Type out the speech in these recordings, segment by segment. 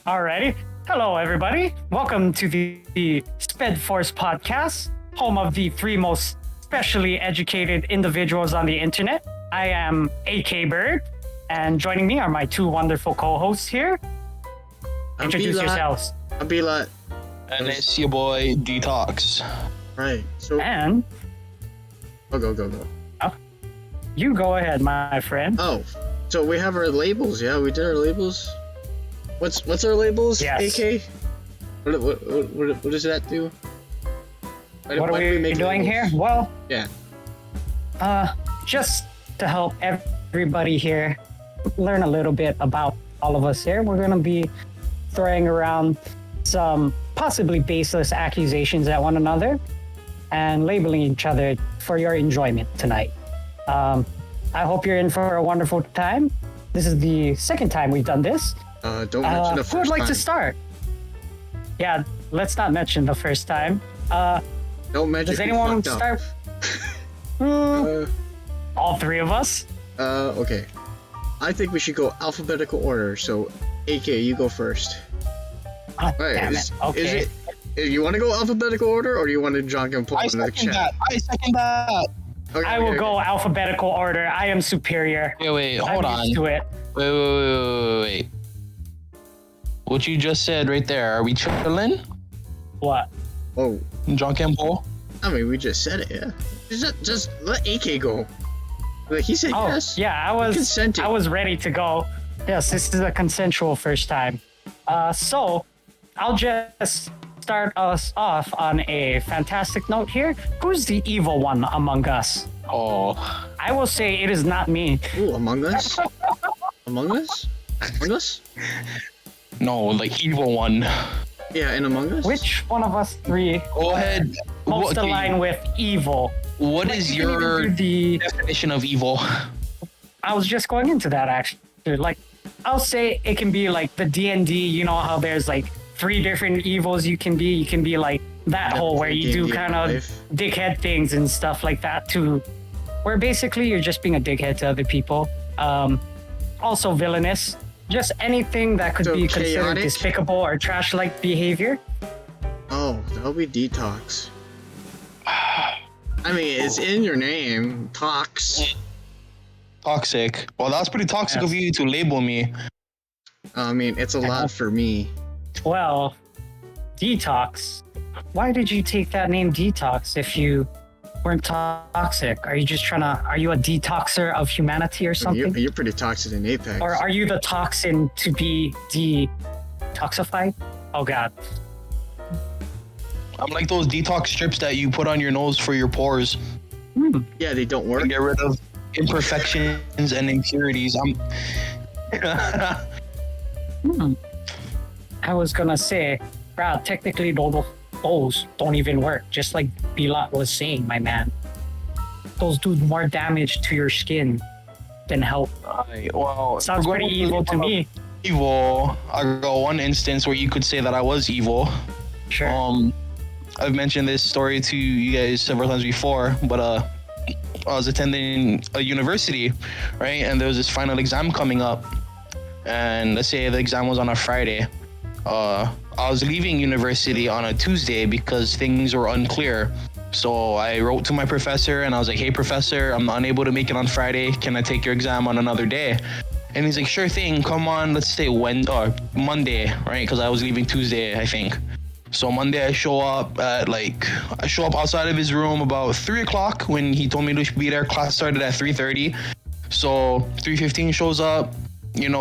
Alrighty. Hello, everybody. Welcome to the S.P.E.D Force podcast, home of the three most specially educated individuals on the internet. I am AK Bird, and joining me are my two wonderful co-hosts here. Introduce yourselves. I'm Bilat. And it's your boy Detox. Right. So. And Go. you go ahead, my friend. Oh, so we have our labels. Yeah, we did our labels. What's our labels? Yes. AK. What does that do? What are we doing here? Well, yeah. Just to help everybody here learn a little bit about all of us here, we're going to be throwing around some possibly baseless accusations at one another and labeling each other for your enjoyment tonight. I hope you're in for a wonderful time. This is the second time we've done this. Don't mention the first who would like time. to start? Yeah, let's not mention the first time. Don't mention. Does anyone want to start? All three of us? Okay. I think we should go alphabetical order. So, AK, you go first. Oh, damn it. Okay. You want to go alphabetical order, or do you want to jog and pull I in the second chat? that. Okay, I will go alphabetical order. I am superior. Wait, hold I'm on. used to it. Wait. What you just said right there, are we chilling? What? Oh, Drunk and Paul? I mean, we just said it. Yeah. Just let AK go. Like he said, Oh, yes. yeah, Consenting. I was ready to go. Yes, this is a consensual first time. So I'll just start us off on a fantastic note here. Who's the evil one among us? Oh. I will say it is not me. Ooh, Among Us? Among Us? Among Us? No, like evil one. Yeah, in Among Us? Which one of us three Go ahead. most Okay, align with evil? What is You can even your do the definition of evil? I was just going into that actually. Like, I'll say it can be like the D&D. You know how there's like three different evils you can be. You can be like that whole where you do D&D kind of life. dickhead things and stuff like that too. Where basically you're just being a dickhead to other people. Also villainous. Just anything that could So be considered chaotic? despicable or trash-like behavior. Oh, that'll be Detox. I mean, it's in your name. Tox. Toxic. Well, that's pretty toxic of you to label me. I mean, it's a lot for me. Well, Detox. Why did you take that name Detox if you weren't toxic? Are you just are you a detoxer of humanity or something? You're pretty toxic in Apex. Or are you the toxin to be detoxified? Oh god. I'm like those detox strips that you put on your nose for your pores. Yeah, they don't work. To get rid of imperfections and impurities. I was gonna say, Brad, technically those don't even work. Just like Bilat was saying, my man. Those do more damage to your skin than help. Well, Sounds we're pretty going evil to me. Evil. I got one instance where you could say that I was evil. Sure. I've mentioned this story to you guys several times before, but I was attending a university, right? And there was this final exam coming up, and let's say the exam was on a Friday. I was leaving university on a Tuesday because things were unclear. So I wrote to my professor and I was like, "Hey, professor, I'm unable to make it on Friday. Can I take your exam on another day?" And he's like, "Sure thing. Come on, let's say Monday, right? Because I was leaving Tuesday, I think." So Monday I show up outside of his room about 3:00 when he told me to be there. Class started at 3:30. So 3:15 shows up,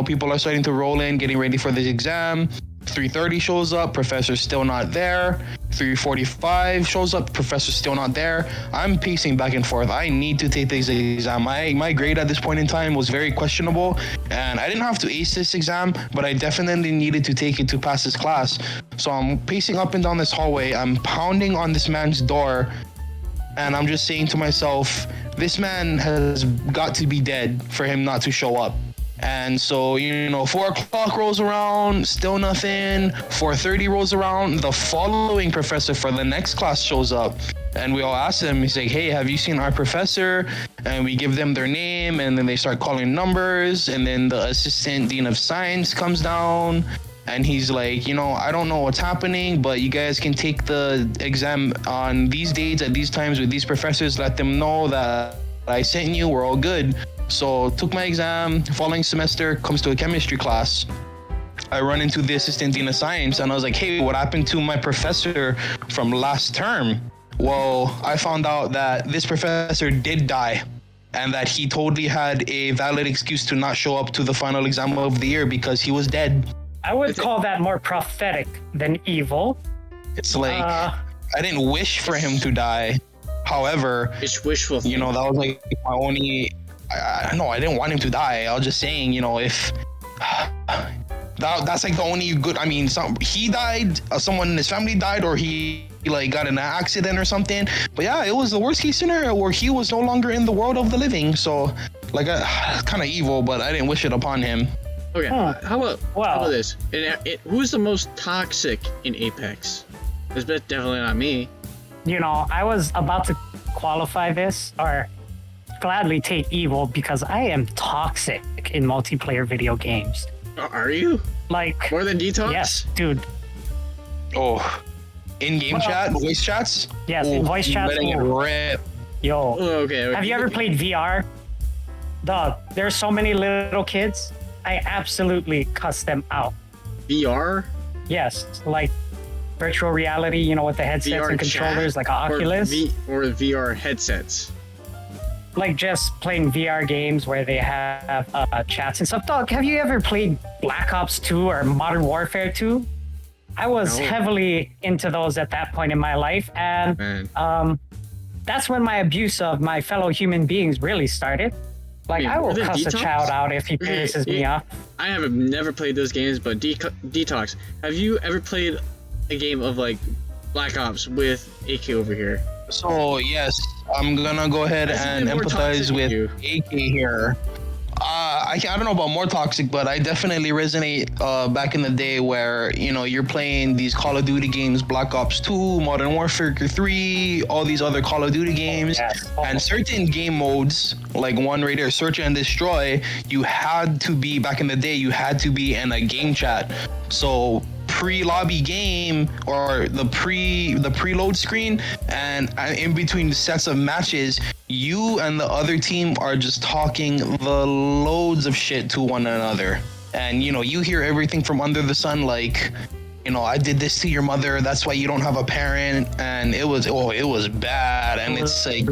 people are starting to roll in, getting ready for this exam. 3:30 shows up, professor's still not there. 3:45 shows up, professor's still not there. I'm pacing back and forth. I need to take this exam. My grade at this point in time was very questionable, and I didn't have to ace this exam, but I definitely needed to take it to pass this class. So I'm pacing up and down this hallway. I'm pounding on this man's door, and I'm just saying to myself, this man has got to be dead for him not to show up. And so, 4:00 rolls around, still nothing. 4:30 rolls around, the following professor for the next class shows up. And we all ask him, he's like, "Hey, have you seen our professor?" And we give them their name, and then they start calling numbers. And then the assistant dean of science comes down. and he's like, I don't know what's happening, but you guys can take the exam on these dates at these times with these professors. Let them know that I sent you. We're all good. So took my exam. Following semester, comes to a chemistry class. I run into the assistant dean of science, and I was like, hey, what happened to my professor from last term? Well, I found out that this professor did die, and that he totally had a valid excuse to not show up to the final exam of the year because he was dead. I would call that more prophetic than evil. It's like, I didn't wish for him to die. However, It's wishful thinking. that was like my only. No, I didn't want him to die. I was just saying, if that's like the only good. I mean, he died, someone in his family died, or he like got in an accident or something. But yeah, it was the worst case scenario where he was no longer in the world of the living. So, like, kind of evil, but I didn't wish it upon him. Okay, how about Well- this? Who's the most toxic in Apex? It's definitely not me. I was about to qualify this or gladly take evil because I am toxic in multiplayer video games. Are you? Like, More than Detox? yes, dude. Oh, in-game Well- chat, voice chats. Yes, Oh, in voice chats. letting it rip. Yo, Oh, okay. have you ever played VR? Dog, there's so many little kids. I absolutely cuss them out. VR? Yes, like virtual reality, with the headsets VR and controllers, chat? like Oculus. Or VR headsets? Like just playing VR games where they have chats and stuff. Dog, have you ever played Black Ops 2 or Modern Warfare 2? I was No. heavily into those at that point in my life, and Man. that's when my abuse of my fellow human beings really started. Like, Wait, I will were there cuss a Detox? child out if he Okay, pisses me off. I have never played those games, but Detox, have you ever played a game of like Black Ops with AK over here? So yes, I'm gonna go ahead Has he and been more empathize toxic with than AK here. I don't know about more toxic, but I definitely resonate back in the day where you're playing these Call of Duty games, Black Ops 2, Modern Warfare 3, all these other Call of Duty games, Yes. and certain game modes like one right there, Search and Destroy. You had to be back in the day. You had to be in a game chat. So pre-lobby game or the preload screen and in between sets of matches, you and the other team are just talking the loads of shit to one another, and you hear everything from under the sun, like I did this to your mother, that's why you don't have a parent, and it was bad. And it's like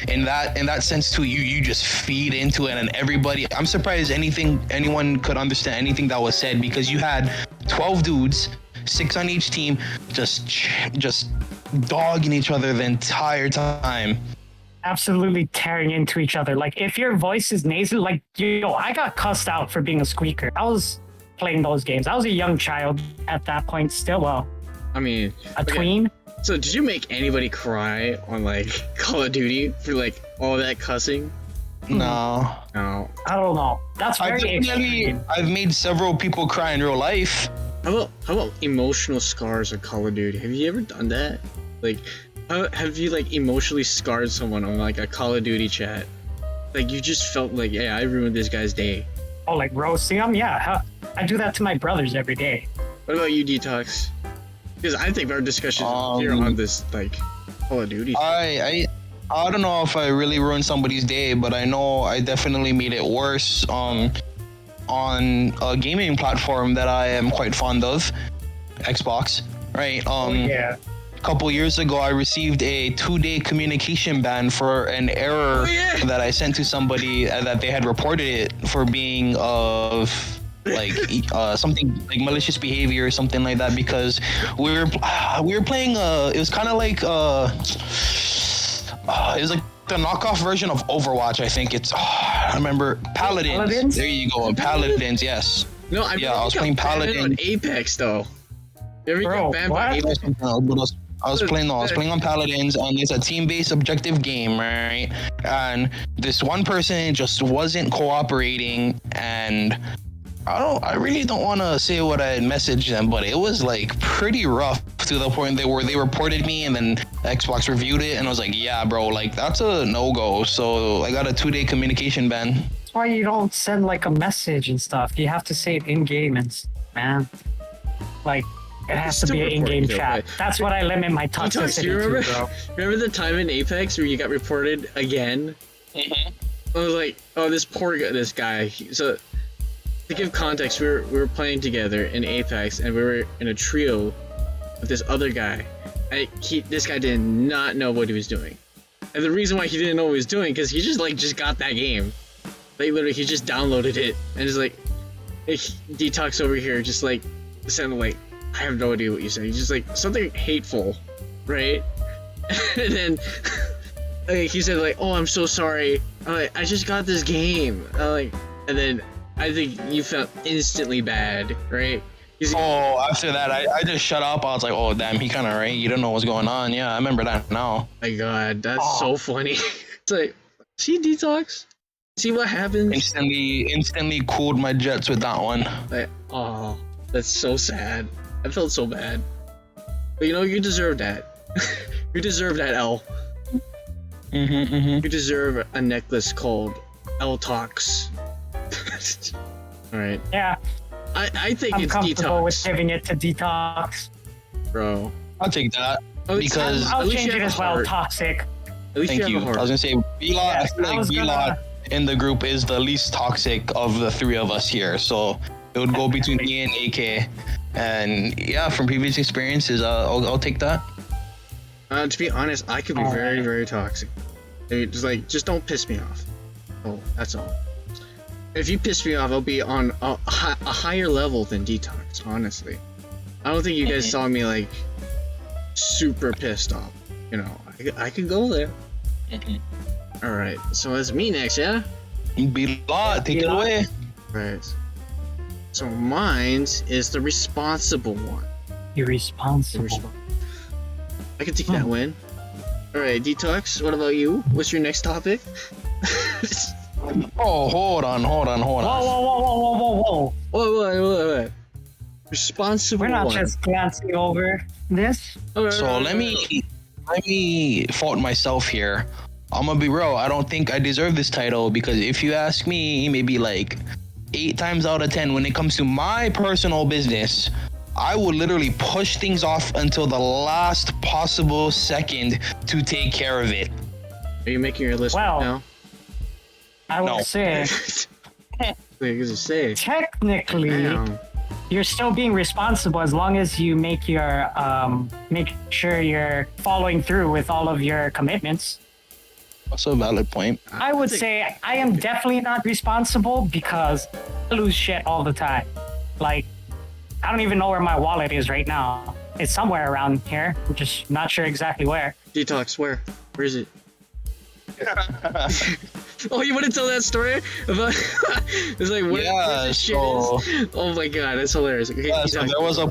in that sense too, you just feed into it, and everybody, I'm surprised anyone could understand anything that was said, because you had 12 dudes, 6 on each team, just dogging each other the entire time. Absolutely tearing into each other. Like, if your voice is nasal, like, I got cussed out for being a squeaker. I was playing those games. I was a young child at that point, still, well, I mean, a tween. So did you make anybody cry on like Call of Duty for like all that cussing? No. No. I don't know. That's very extreme. I've made several people cry in real life. How about emotional scars on Call of Duty? Have you ever done that? Like, have you like emotionally scarred someone on like a Call of Duty chat? Like you just felt like, yeah, I ruined this guy's day. Oh, like roasting them? Yeah, I do that to my brothers every day. What about you, Detox? Because I think our discussion here on this like Call of Duty. I don't know if I really ruined somebody's day, but I know I definitely made it worse on a gaming platform that I am quite fond of, Xbox. Right. Yeah. A couple years ago, I received a 2-day communication ban for an error that I sent to somebody that they had reported it for being of like something like malicious behavior or something like that, because we were playing it was kind of like it was like the knockoff version of Overwatch. I think it's I remember Paladins. There you go, Paladins. Yes. No, I was playing Paladin on Apex though. You ever Bro, got banned by what? Apex? I was playing on Paladins, and it's a team-based objective game, right? And this one person just wasn't cooperating, and I really don't want to say what I had messaged them, but it was like pretty rough to the point where they reported me, and then Xbox reviewed it, and I was like, yeah, bro, like that's a no-go. So I got a 2-day communication ban. That's why you don't send like a message and stuff. You have to say it in game, and man. Like, it has to Still be an in-game reporting, chat. though, That's what I limit my Detox, toxicity you remember? to, bro. Remember the time in Apex where you got reported again? Mm-hmm. I was like, oh, this poor guy, this guy. So, to give context, we were playing together in Apex, and we were in a trio with this other guy. This guy did not know what he was doing, and the reason why he didn't know what he was doing because he just got that game. Like literally, he just downloaded it and just like, hey, Detox over here, just like sounded like, I have no idea what you said. He's just like something hateful, right? And then he said like, oh, I'm so sorry. I'm like, I just got this game. And then I think you felt instantly bad, right? Oh, after that, I just shut up. I was like, oh, damn, he kind of right. You don't know what's going on. Yeah, I remember that now. My God, that's so funny. It's like, see, Detox? See what happens? Instantly cooled my jets with that one. Like, oh, that's so sad. I felt so bad. But you know, you deserve that. You deserve that, L. You deserve a necklace called L Talks. Alright. Yeah, I think I'm it's comfortable Detox. with giving it to Detox. Bro. I'll take that. At least- Because- at I'll least change you it have a as well, heart. toxic. At least Thank you you. have a I heart. was gonna say, B-Lot, I Yes, feel I like was B-Lot in the group is the least toxic of the three of us here. So it would go between me and AK. And yeah, from previous experiences, I'll take that. To be honest, I could be Alright. very, very toxic. Just don't piss me off. Oh, that's all. If you piss me off, I'll be on a higher level than Detox, honestly. I don't think you guys saw me, like, super pissed off. You know, I could go there. Alright, so it's me next, yeah? B-Lot, take it B-Lot. away. Right. So mine's is the responsible one. Irresponsible. I can take that win. Alright, Detox, what about you? What's your next topic? Oh, hold on. Whoa, whoa, whoa, whoa, whoa, whoa. What? Responsible We're not one. just glancing over this. Alright, So alright, let me fault myself here. I'm gonna be real. I don't think I deserve this title because if you ask me, maybe like 8 times out of 10, when it comes to my personal business, I would literally push things off until the last possible second to take care of it. Are you making your list Well, right now? I would No. say, Like to say. technically, Damn. you're still being responsible as long as you make sure you're following through with all of your commitments. That's a valid point. I would say I am definitely not responsible because I lose shit all the time. Like, I don't even know where my wallet is right now. It's somewhere around here. I'm just not sure exactly where. Detox, where? Where is it? Oh, you want to tell that story about? It's like where Yeah, this shit so- is. Oh my god, that's hilarious. Okay, Yeah, so Detox. there was a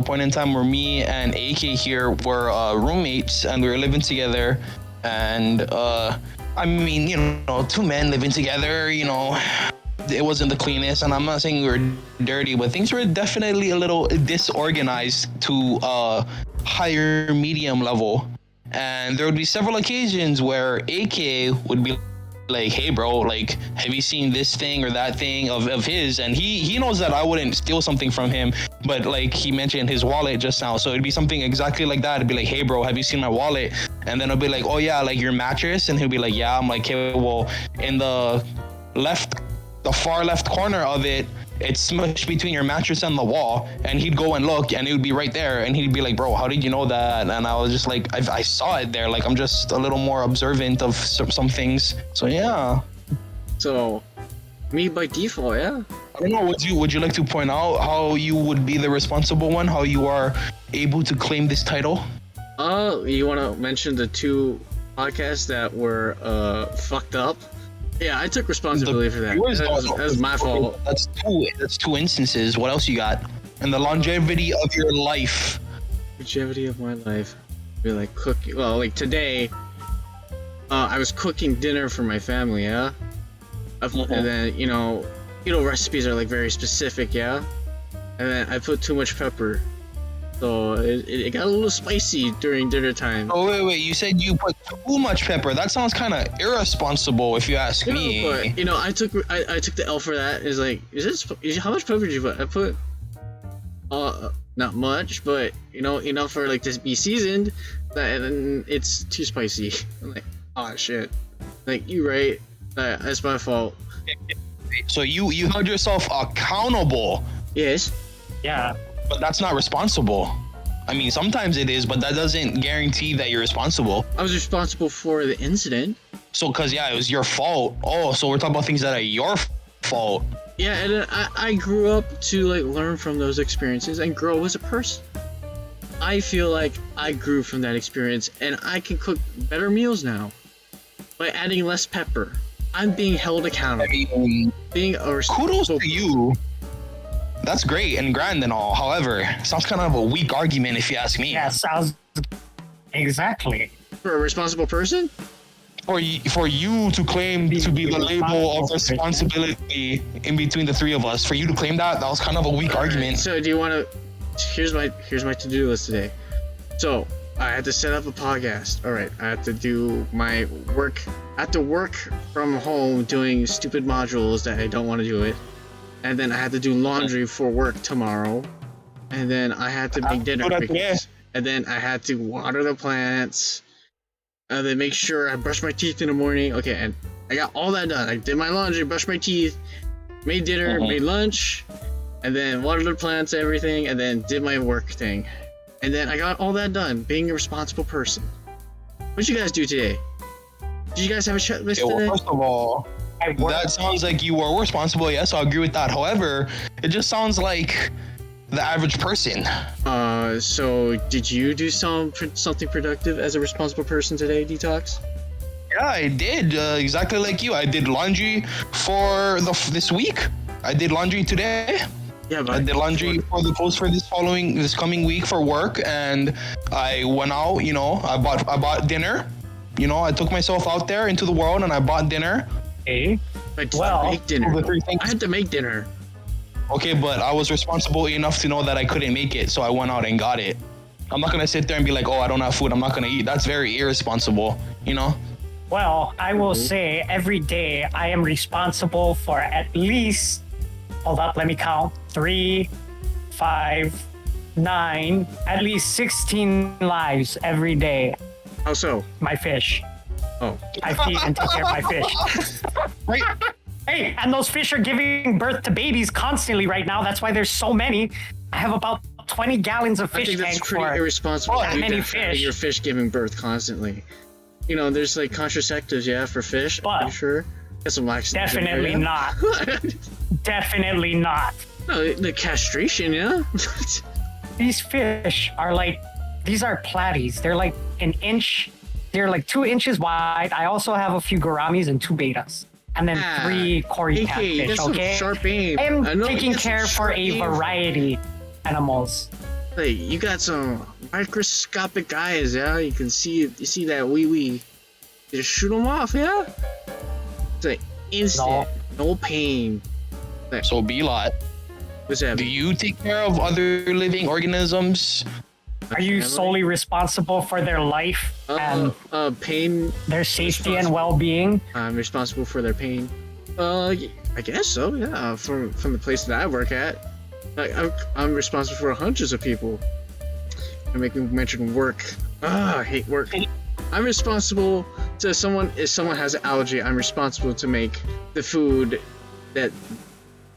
point in time where me and AK here were roommates and we were living together, and I mean, you know, 2 men living together, you know, it wasn't the cleanest, and I'm not saying we were dirty, but things were definitely a little disorganized to higher medium level. And there would be several occasions where AK would be like, hey bro, like, have you seen this thing or that thing of his? And he knows that I wouldn't steal something from him, but like he mentioned his wallet just now, so it'd be something exactly like that. It'd be like, hey bro, have you seen my wallet? And then I'll be like, oh yeah, like your mattress? And he'll be like, yeah. I'm like, hey, well, in the far left corner of it, it's smushed between your mattress and the wall. And he'd go and look, and it would be right there, and he'd be like, bro, how did you know that? And I was just like, I saw it there. Like, I'm just a little more observant of some things. So yeah, So, me by default, yeah. I don't know, would you like to point out how you would be the responsible one, how you are able to claim this title? You want to mention the 2 podcasts that were fucked up? Yeah, I took responsibility for that. That was my fault. That's 2 instances. What else you got? And the longevity of your life. Longevity of my life. Be like cooking. Well, like today, I was cooking dinner for my family. Yeah, and then you know, recipes are like very specific. Yeah, and then I put too much pepper, so it got a little spicy during dinner time. Oh wait, you said you put too much pepper. That sounds kind of irresponsible, if you ask me. But you know, I took the L for that. Is like, how much pepper did you put? I put Not much, but enough for like to be seasoned. And it's too spicy. I'm like, oh shit. Like you right. That's my fault. So you held yourself accountable, Yes. Yeah. but that's not responsible. I mean, sometimes it is, but that doesn't guarantee that you're responsible. I was responsible for the incident. So, cause yeah, it was your fault. Oh, so we're talking about things that are your fault. Yeah, and I grew up to like learn from those experiences and grow as a person. I feel like I grew from that experience and I can cook better meals now by adding less pepper. I'm being held accountable. Being a Kudos responsible. to you. That's great and grand and all. However, sounds kind of a weak argument if you ask me. Yeah, sounds exactly. For a responsible person? For you to claim to be the label of responsibility in between the three of us, for you to claim that was kind of a weak argument. So do you want to? Here's my to-do list today. So I had to set up a podcast. All right, I have to do my work. I have to work from home doing stupid modules that I don't want to do it, and then I had to do laundry for work tomorrow, and then I had to make dinner, and then I had to water the plants, and then make sure I brush my teeth in the morning. Okay, and I got all that done. I did my laundry, brushed my teeth, made dinner, made lunch, and then watered the plants, everything, and then did my work thing. And then I got all that done, being a responsible person. What'd you guys do today? Did you guys have a checklist today? First of all, that sounds like you were responsible. Yes, I'll agree with that. However, it just sounds like the average person. So did you do something productive as a responsible person today, Detox? Yeah, I did. Exactly like you. I did laundry for this week. I did laundry today. Yeah, but I did laundry for the post for this coming week for work, and I went out. I bought dinner. I took myself out there into the world and I bought dinner. Okay. But Well, make dinner. The three things. I had to make dinner. Okay, but I was responsible enough to know that I couldn't make it, so I went out and got it. I'm not gonna sit there and be like, oh, I don't have food, I'm not gonna eat. That's very irresponsible, Well, I will say every day I am responsible for at least, hold up, let me count, 3, 5, 9, at least 16 lives every day. How so? My fish. Oh. I feed and take care of my fish. Right? Hey, and those fish are giving birth to babies constantly right now. That's why there's so many. I have about 20 gallons of I fish think that's tank pretty for irresponsible. that dude, many to have fish. Your fish giving birth constantly. There's like contraceptives, yeah, for fish. But I'm sure. Got some laxatives. in there, Definitely yeah? not. Definitely not. No, the castration, yeah. These fish are like, these are platies. They're like an inch. They're like 2 inches wide. I also have a few gouramis and 2 betas. And then 3 Cory AK, you catfish, got some okay? sharp aim. I am I know you taking got some care for sharp a aim. variety of animals. Hey, you got some microscopic eyes, yeah. You see that wee wee. Just shoot them off, yeah. It's like instant, no pain. So, B-Lot, What's that? do you take care of other living organisms? Are you solely responsible for their life and pain? their safety and well-being? I'm responsible for their pain. I guess so. Yeah. From the place that I work at, I'm responsible for hundreds of people. I'm making mention work. I hate work. I'm responsible to someone. If someone has an allergy, I'm responsible to make the food that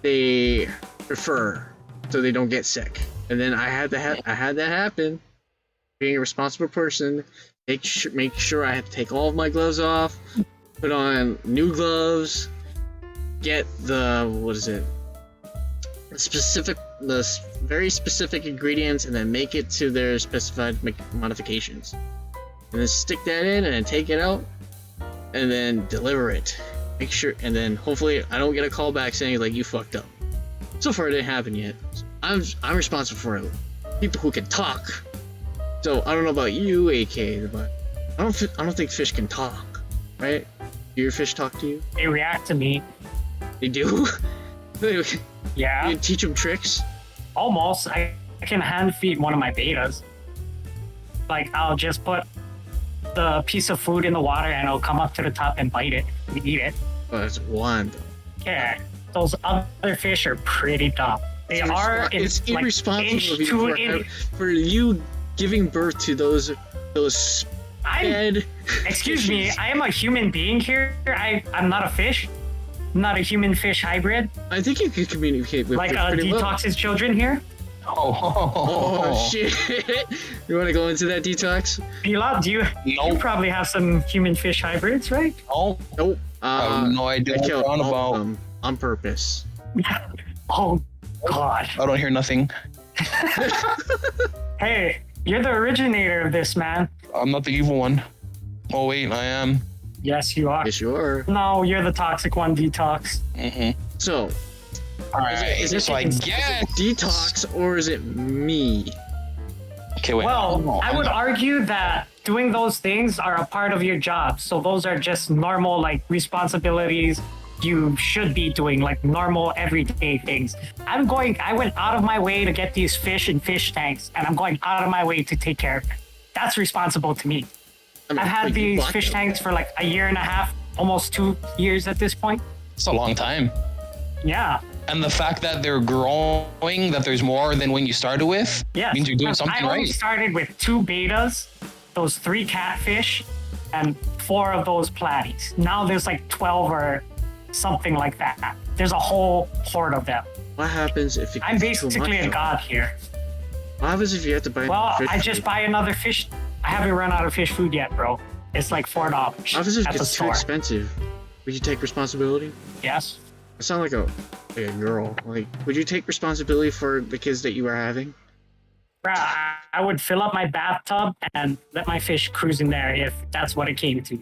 they prefer, so they don't get sick. And then I had that happen. Being a responsible person, make sure I have to take all of my gloves off, put on new gloves, get the very specific ingredients, and then make it to their specified modifications, and then stick that in, and then take it out, and then deliver it. Make sure, and then hopefully I don't get a call back saying like you fucked up. So far it didn't happen yet. I'm responsible for people who can talk. So I don't know about you, AK, but I don't think fish can talk, right? Do your fish talk to you? They react to me. They do. Yeah, You teach them tricks. almost. I can hand feed one of my betas. Like, I'll just put the piece of food in the water and it'll come up to the top and bite it and eat it. Oh, that's one. Yeah, those other fish are pretty dumb. They are. It's like irresponsible inch of you to for, inch. for you giving birth to those SPED. Excuse me, I am a human being here. I'm not a fish. I'm not a human-fish hybrid. I think you can communicate with Like fish pretty well. Detox's children here. Oh shit! You want to go into that detox? Bila, you probably have some human-fish hybrids, right? Nope. I have no idea I what killed you're on all of about. them on purpose. Oh, God. I don't hear nothing. Hey, you're the originator of this, man. I'm not the evil one. Oh wait, I am. Yes, you are. Yes, you are. No, you're the toxic one, Detox. Mm-hmm. So, All right. is it so I guess. detox or is it me? Okay, wait. Well, I would argue that doing those things are a part of your job. So those are just normal, like, responsibilities you should be doing, like normal everyday things. I went out of my way to get these fish in fish tanks, and I'm going out of my way to take care of it. That's responsible to me. I mean, I've had like, you these blocked fish them. tanks for like a year and a half, almost 2 years at this point. It's a long time. Yeah. And the fact that they're growing, that there's more than when you started with, Yes. means you're doing something I only right. started with 2 betas, those 3 catfish, and 4 of those platies. Now there's like 12 or something like that. There's a whole horde of them. What happens if you I'm get too basically much a of god here. What happens if you have to buy Well, fish I food? just buy another fish. I haven't run out of fish food yet, bro. It's like $4 What happens if it at the gets too store. expensive? Would you take responsibility? Yes. I sound like a girl. Like, would you take responsibility for the kids that you are having? Bruh, I would fill up my bathtub and let my fish cruise in there if that's what it came to.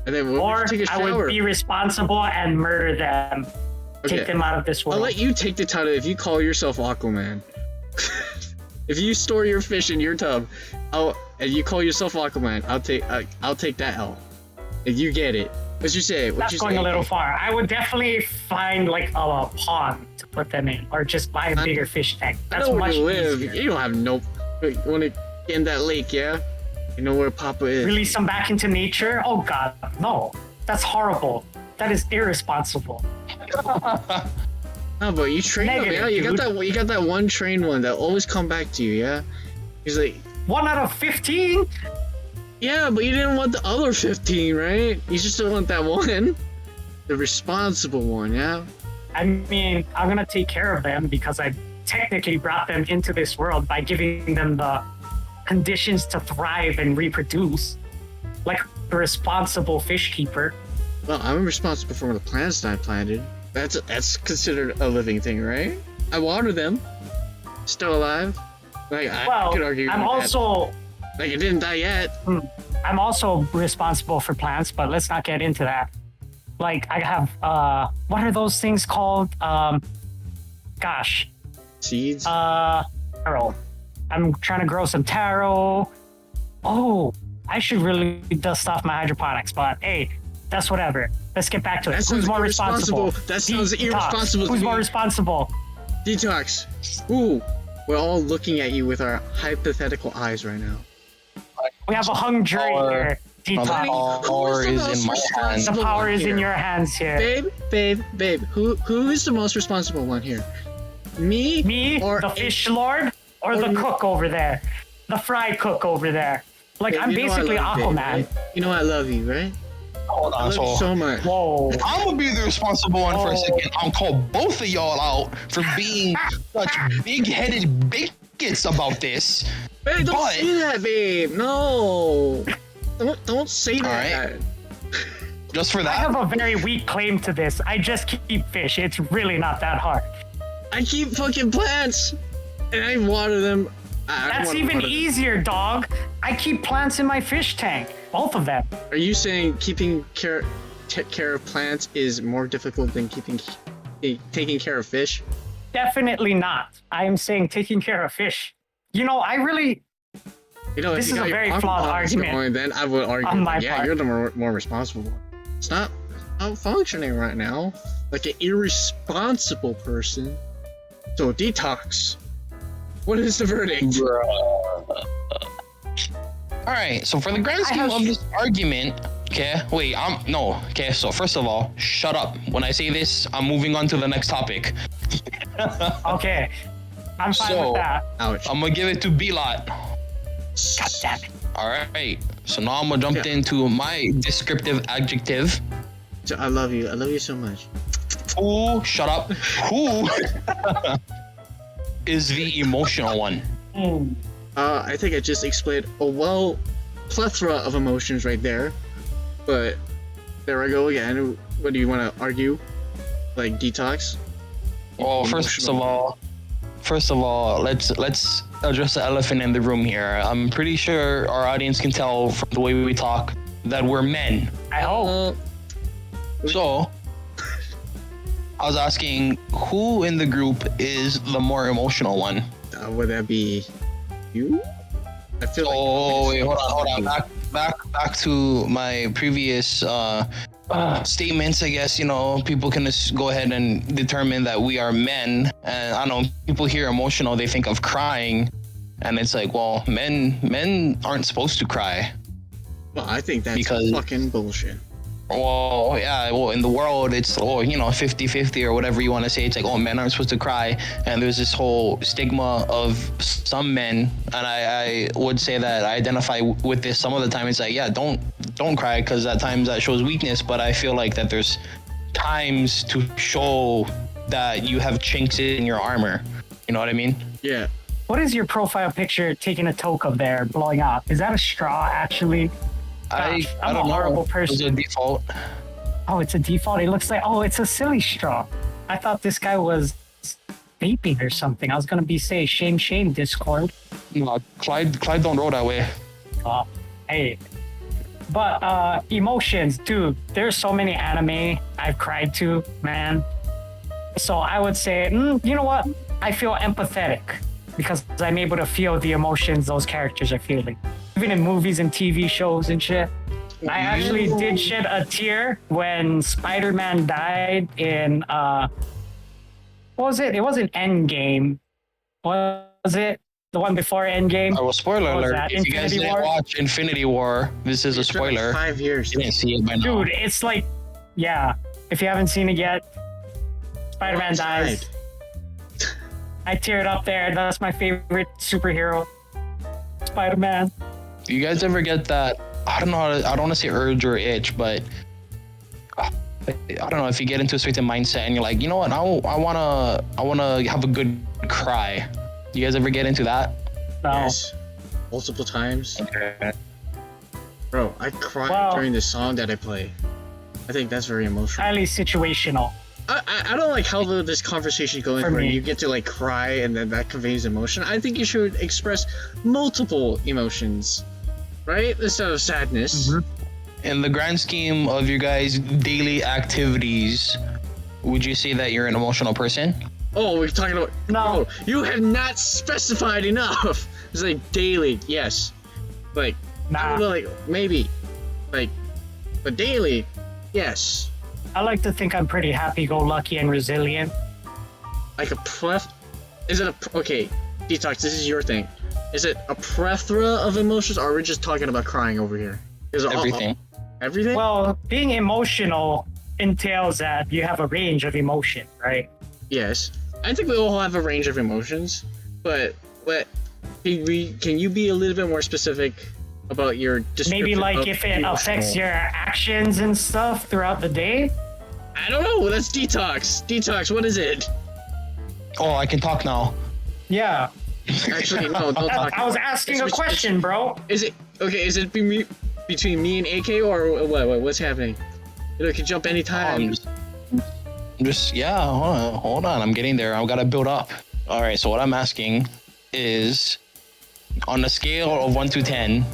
And then would Or you take a I shower? would be responsible and murder them. Okay. Take them out of this I'll world. let you take the title if you call yourself Aquaman. If you store your fish in your tub, and you call yourself Aquaman, I'll take that L. If you get it. What you say? What That's you going say? a little far. I would definitely find like a pond to put them in, or just buy a bigger fish tank. I That's know where much you live. easier. You don't have no. You want to get in that lake, yeah? You know where Papa is. Release them back into nature? Oh God, no. That's horrible. That is irresponsible. No, but you train them, Negative, yeah. You got that one trained one that always come back to you, yeah. He's like, 1 out of 15? yeah, but you didn't want the other 15, right? You just don't want that one, the responsible one, yeah. I mean, I'm gonna take care of them because I technically brought them into this world by giving them the conditions to thrive and reproduce, like a responsible fish keeper. Well, I'm responsible for the plants that I planted. That's considered a living thing, right? I water them, still alive. Like I Well, could argue. I'm with also that. Like it didn't die yet. I'm also responsible for plants, but let's not get into that. Like I have what are those things called? Gosh. Seeds. Taro. I'm trying to grow some taro. Oh, I should really dust off my hydroponics, but hey, that's whatever. Let's get back to it. That Who's sounds more responsible? irresponsible. That sounds Detox. irresponsible to Who's me. more responsible? Detox. Ooh, we're all looking at you with our hypothetical eyes right now. We have a hung jury Power. here. Detox. Power Who is the in most my hands. The responsible power one is in here? your hands here. Babe. Who is the most responsible one here? Me? Me, or the fish lord, or the or- cook over there? The fry cook over there. Like, Babe, I'm you know I basically love you, babe, Aquaman. right? You know I love you, right? Hold I on, love you so so much. Whoa. I'm gonna be the responsible one for a Oh. second. I'll call both of y'all out for being such big-headed bigots about this. Babe, don't But- say that, babe. No. Don't say that. Just for I that. have a very weak claim to this. I just keep fish. It's really not that hard. I keep fucking plants, and I water them. I don't That's wanna even water them. easier, dog. I keep plants in my fish tank. Both of them. Are you saying keeping care of plants is more difficult than taking care of fish? Definitely not. I am saying taking care of fish. You know, I really. You know, This if you is got a your very aquaponics flawed argument going, then I would argue, on my yeah, part. you're the more responsible one. It's not functioning right now like an irresponsible person. So detox. What is the verdict? All right. So for the grand I scheme have- of this argument, okay. Wait. No. Okay. So first of all, shut up. When I say this, I'm moving on to the next topic. Okay, I'm fine So- with that. Ouch. I'm gonna give it to B-Lot. God damn it. All right. So now I'm gonna jump Yeah. into my descriptive adjective. So I love you. I love you so much. Who? Shut up. Who is the emotional one? Hmm. I think I just explained a plethora of emotions right there. But there I go again. What do you want to argue? Like detox? Well, first of all, let's address the elephant in the room here. I'm pretty sure our audience can tell from the way we talk that we're men. I hope. So, I was asking, who in the group is the more emotional one? Would that be you? I feel like. Oh wait, hold on. Back to my previous statements. I guess people can just go ahead and determine that we are men. And I don't know, people hear emotional, they think of crying, and it's like, well, men aren't supposed to cry. Well, I think that's Because- fucking bullshit. Well, yeah, well, in the world, it's 50-50 or whatever you want to say. It's like, oh, men aren't supposed to cry, and there's this whole stigma of some men, and I would say that I identify with this some of the time. It's like, yeah, don't cry, because at times that shows weakness, but I feel like that there's times to show that you have chinks in your armor. You know what I mean? Yeah. What is your profile picture taking a toke of there, blowing up? Is that a straw, actually? I Gosh, I'm don't a know. horrible It's person. a default. Oh, it's a default. It looks like, oh, it's a silly straw. I thought this guy was vaping or something. I was going to be say, shame, Discord. No, Clyde don't roll that way. Oh, hey. But emotions, dude, there's so many anime I've cried to, man. So I would say, you know what? I feel empathetic because I'm able to feel the emotions those characters are feeling. Even in movies and TV shows and shit. I actually did shed a tear when Spider-Man died in what was it? It wasn't Endgame. Was it? The one before Endgame? Oh, well, spoiler What was alert. that, If you guys Infinity didn't War? watch Infinity War, this is a It's been like spoiler. 5 years. You didn't see it by now. Dude, it's like, yeah. If you haven't seen it yet, Spider-Man dies. I teared up there. That's my favorite superhero. Spider-Man. Do you guys ever get that? I don't know. I don't want to say urge or itch, but I don't know if you get into a certain mindset and you're like, you know what? I wanna have a good cry. You guys ever get into that? No. Yes. Multiple times. Bro, I cried Well- during the song that I play. I think that's very emotional. Highly situational. I don't like how this conversation is going For where me. you get to like cry and then that conveys emotion. I think you should express multiple emotions, right? Instead of sadness. In the grand scheme of your guys' daily activities, would you say that you're an emotional person? Oh, we're talking about. No. Bro, you have not specified enough. It's like daily, yes. Like, I Nah. don't know, like maybe. Like, but daily, yes. I like to think I'm pretty happy-go-lucky and resilient. Like is it okay, Detox, this is your thing. Is it a plethora of emotions or are we just talking about crying over here? Is it Everything. Everything? Well, being emotional entails that you have a range of emotion, right? Yes. I think we all have a range of emotions, but can you be a little bit more specific about your description Maybe like of if it emotional? affects your actions and stuff throughout the day. I don't know, that's Detox. Detox, what is it? Oh, I can talk now. Yeah. Actually, no, don't talk. I was asking a It's- question, bro. Is it okay? Is it between me and AK or what? What's happening? It can jump anytime. Yeah. Hold on. I'm getting there. I've got to build up. All right. So what I'm asking is, on a scale of 1 to 10,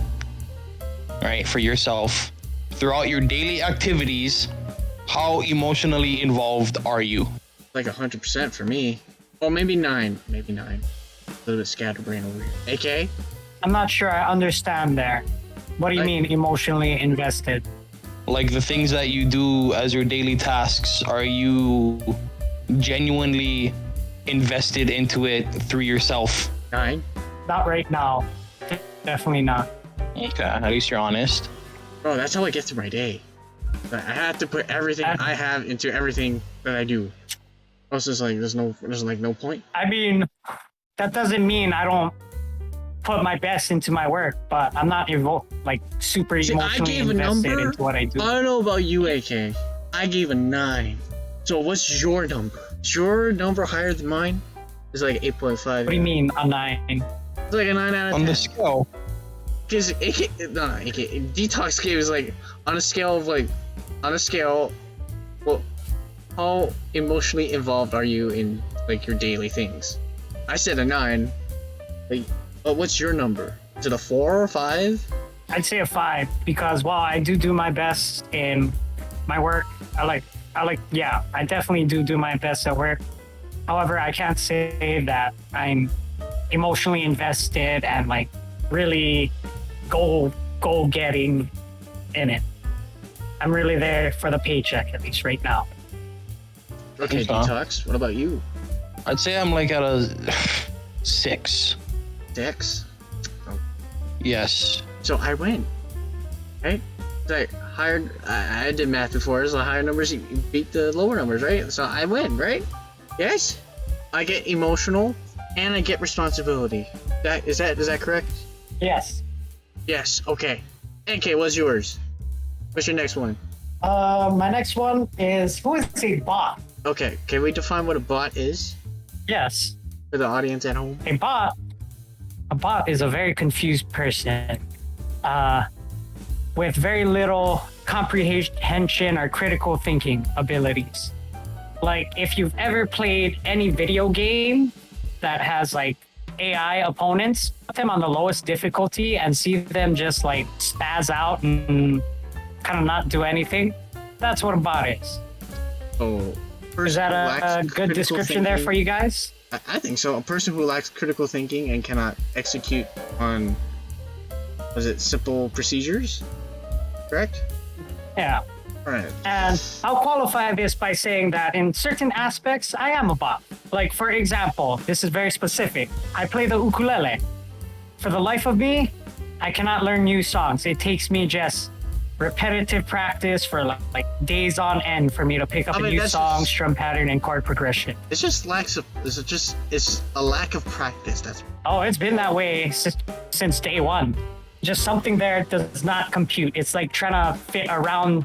right, for yourself, throughout your daily activities, how emotionally involved are you? Like 100% for me. Well, maybe 9. Maybe 9. A little bit scatterbrain over here. AK? I'm not sure I understand there. What do you mean emotionally invested? Like the things that you do as your daily tasks, are you genuinely invested into it through yourself? 9? Not right now. Definitely not. Okay, at least you're honest. Bro, that's how I get through my day. But I have to put everything I have into everything that I do. Oh, so it's like there's like no point. I mean, that doesn't mean I don't put my best into my work, but I'm not like super See, I emotionally gave a invested number. into what I do. I don't know about you, AK. I gave a 9. So what's your number? Is your number higher than mine? It's like 8.5. What do you mean a 9? It's like a 9 out of 10. On the scale, Because Detox game is like on a scale, well, how emotionally involved are you in like your daily things? I said a 9. Like, but what's your number? Is it a 4 or 5? I'd say a 5 because while I do my best in my work, I definitely do my best at work. However, I can't say that I'm emotionally invested and like really goal getting in it. I'm really there for the paycheck, at least right now. Okay, Okay. Detox. What about you? I'd say I'm like at a 6. Dex. Yes. So I win. Right? Like higher. I did math before. So higher numbers beat the lower numbers, right? So I win, right? Yes. I get emotional, and I get responsibility. Is that correct? Yes. Yes. Okay. NK, what's yours? What's your next one? My next one is who is a bot? Okay. Can we define what a bot is Yes. for the audience at home? A bot is a very confused person with very little comprehension or critical thinking abilities. Like if you've ever played any video game that has like AI opponents, put them on the lowest difficulty and see them just like spaz out and kind of not do anything. That's what a bot is. Oh. Is that a good description there for you guys? I think so. A person who lacks critical thinking and cannot execute on, simple procedures? Correct? Yeah. Alright. And I'll qualify this by saying that in certain aspects, I am a bot. Like, for example, this is very specific. I play the ukulele. For the life of me, I cannot learn new songs. It takes me just repetitive practice for like days on end for me to pick up a new song, strum pattern, and chord progression. It's just it's a lack of practice. Oh, it's been that way since day one. Just something there does not compute. It's like trying to fit a round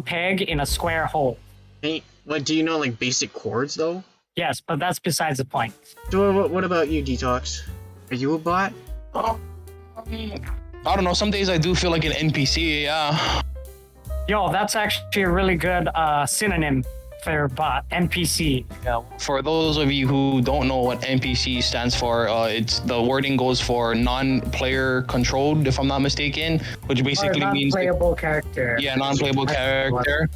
peg in a square hole. Hey, what do you know, like basic chords though? Yes, but that's besides the point. So what about you, Detox? Are you a bot? I don't know. Some days I do feel like an NPC. Yeah. Yo, that's actually a really good synonym for bot, NPC. Yeah. For those of you who don't know what NPC stands for, it's the wording goes for non-player controlled, if I'm not mistaken, which basically means non-playable character. Yeah, non-playable character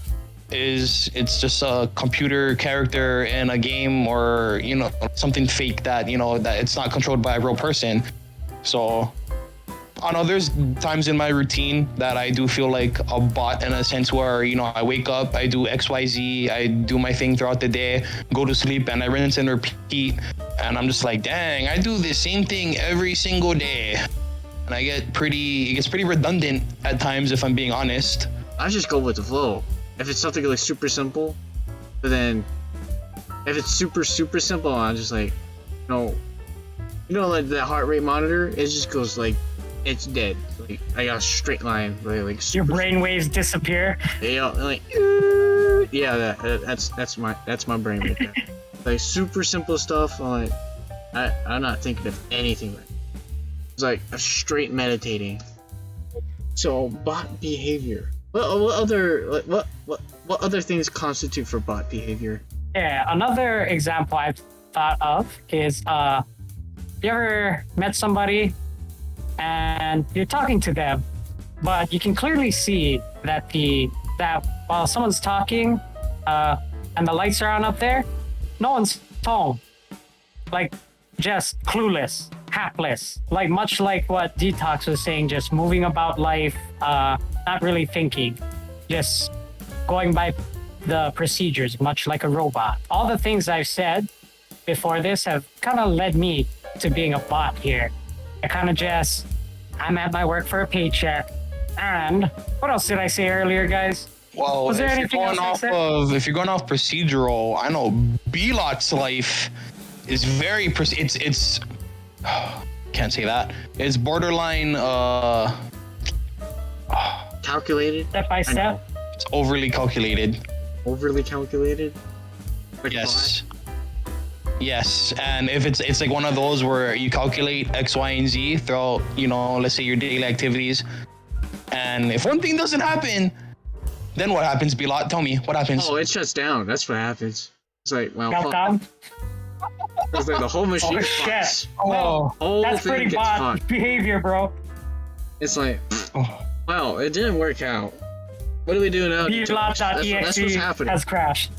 it's just a computer character in a game or something fake that that it's not controlled by a real person. So I don't know, there's times in my routine that I do feel like a bot in a sense where, I wake up, I do XYZ, I do my thing throughout the day, go to sleep, and I rinse and repeat. And I'm just like, dang, I do the same thing every single day. And it gets pretty redundant at times, if I'm being honest. I just go with the flow. If it's something like super simple, but then if it's super simple, I'm just like, like the heart rate monitor, it just goes like, it's dead. Like I got a straight line. Like your brain waves disappear. Yeah, like that's my brain right there. Like super simple stuff. I'm not thinking of anything. Right. It's like a straight meditating. So bot behavior. What other things constitute for bot behavior? Yeah, another example I've thought of is you ever met somebody and you're talking to them, but you can clearly see that while someone's talking and the lights are on up there, no one's home. Like just clueless, hapless. Like much like what Detox was saying, just moving about life, not really thinking, just going by the procedures, much like a robot. All the things I've said before this have kind of led me to being a bot here. I'm at my work for a paycheck. And what else did I say earlier, guys? Well, Was there if you're anything going else I off said? if you're going off procedural, I know Belot's life is very it's can't say that. It's borderline Calculated? Step by I know. step. it's overly calculated. Overly calculated? Like a Yes. Yes, and if it's like one of those where you calculate X, Y, and Z throughout, let's say your daily activities, and if one thing doesn't happen, then what happens, Bilot? Tell me, what happens? Oh, it shuts down. That's what happens. It's like, well, fuck. Countdown. It's like the whole machine Oh fucks. shit. Oh, Whole that's thing pretty gets bad fucked. behavior, bro. It's like, Oh. well, it didn't work out. What do we do now? That's what's Belot.exe happening. has crashed.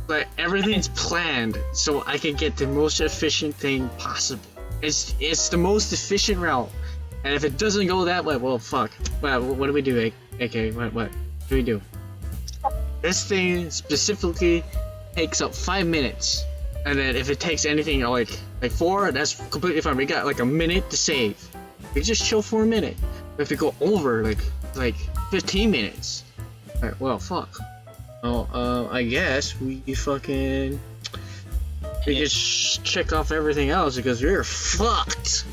Like everything's planned so I can get the most efficient thing possible. It's the most efficient route. And if it doesn't go that way, well, fuck. Well, what do we do, AK? What do we do? This thing specifically takes up 5 minutes. And then if it takes anything like 4, that's completely fine. We got like a minute to save. We just chill for a minute. But if we go over like 15 minutes, alright, well, fuck. Oh, I guess we just check off everything else because we're fucked.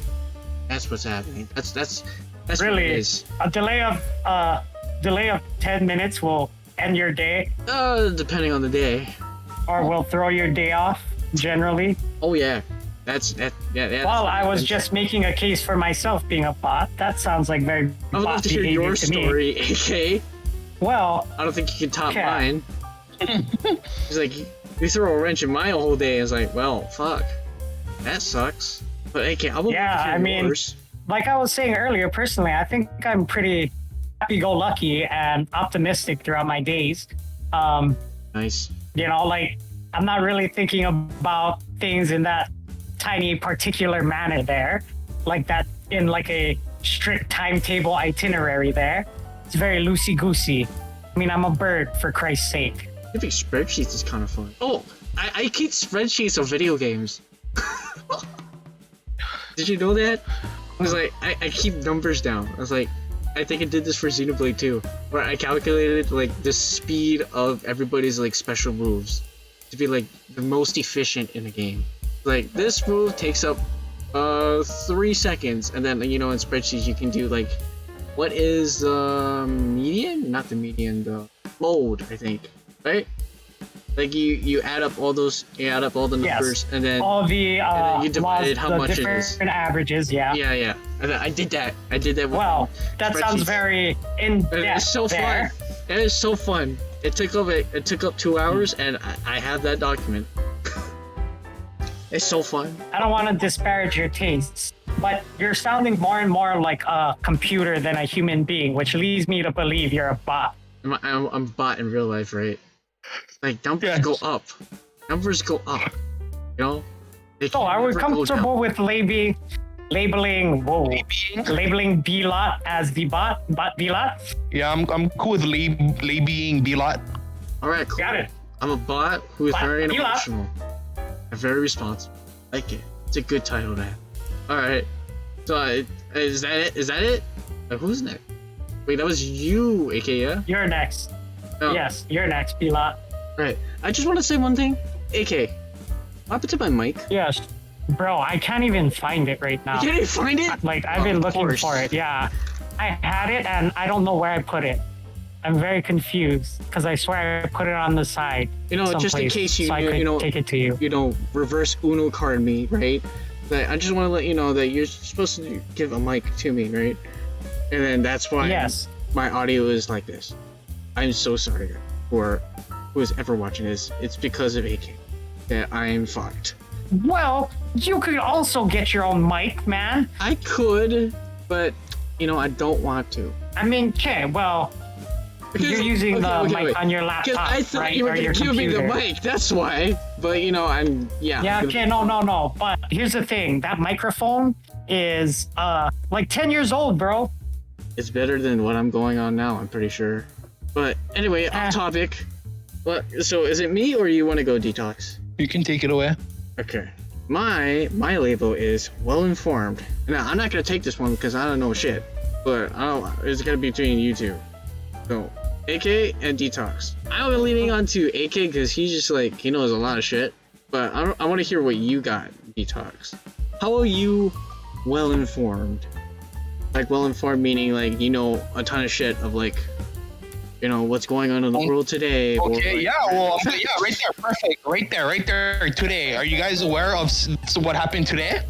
That's what's happening. That's what Really? it is. A delay of 10 minutes will end your day, Depending on the day. or will throw your day off. Generally. Oh yeah, yeah. Well, I was just making a case for myself being a bot. That sounds like very I would love bot to hear behavior your to me. story, AK. Well, I don't think you can top Okay. mine. It's like you throw a wrench in my whole day. It's like, well, fuck, that sucks. But AK, I would Yeah, love to hear I mean- yours. like I was saying earlier, personally, I think I'm pretty happy-go-lucky and optimistic throughout my days. Nice. Like I'm not really thinking about things in that tiny particular manner there, like that in like a strict timetable itinerary there. It's very loosey-goosey. I mean, I'm a bird, for Christ's sake. I think spreadsheets is kind of fun. Oh, I keep spreadsheets of video games. Did you know that? I was like, I keep numbers down. I was like, I think I did this for Xenoblade 2, where I calculated like the speed of everybody's like special moves to be like the most efficient in the game. Like this move takes up 3 seconds, and then in spreadsheets you can do like, what is the median? Not the median, the mode, I think, right? Like you add up all the numbers, and then All the then you divided how the much it different is. averages, yeah. yeah. And then I did that with Well, that sounds spreadsheets. very And in-depth it's so there. fun. It is so fun. It took up 2 hours, and I have that document. It's so fun. I don't want to disparage your tastes, but you're sounding more and more like a computer than a human being, which leads me to believe you're a bot. I'm a bot in real life, right? Like numbers Yes. go up. Numbers go up. They So can are we never go down. comfortable with labeling Belot as the bot Belot? Yeah, I'm cool with being Belot. All right, cool. Got it. I'm a bot who is Bot, very you lot. emotional and very responsible. I like it. It's a good title to have. All right. So is that it? Is that it? Who's next? Wait, that was you, AK, yeah? You're next. Oh, Yes, you're next, Belot. Right. I just want to say one thing. AK, what happened to my mic? Yes. Bro, I can't even find it right now. You can't even find it? Like, I've been Of looking course. for it, yeah. I had it and I don't know where I put it. I'm very confused because I swear I put it on the side. Just in someplace, case you, so I could take it to you. reverse Uno card me, right? But I just want to let you know that you're supposed to give a mic to me, right? And then that's why Yes. my audio is like this. I'm so sorry for who is ever watching this. It's because of AK that I am fucked. Well, you could also get your own mic, man. I could, but I don't want to. I mean, okay, well, you're using the mic on your Because laptop, I thought right? you were Or gonna your give me the computer. mic. That's why. But I'm Yeah, okay, no. But here's the thing. That microphone is like 10 years old, bro. It's better than what I'm going on now. I'm pretty sure. But anyway, off topic. What? So is it me or you want to go detox? You can take it away. Okay. My label is well informed. Now I'm not gonna take this one because I don't know shit. But it's gonna be between you two. So AK and Detox. I'm leaning on to AK because he's just like, he knows a lot of shit. But I want to hear what you got, Detox. How are you well informed? Like, well informed meaning like you know a ton of shit of like, you know, what's going on in the world today. Okay, or, like, yeah, well, yeah, right there, perfect. Right there, today. Are you guys aware of what happened today?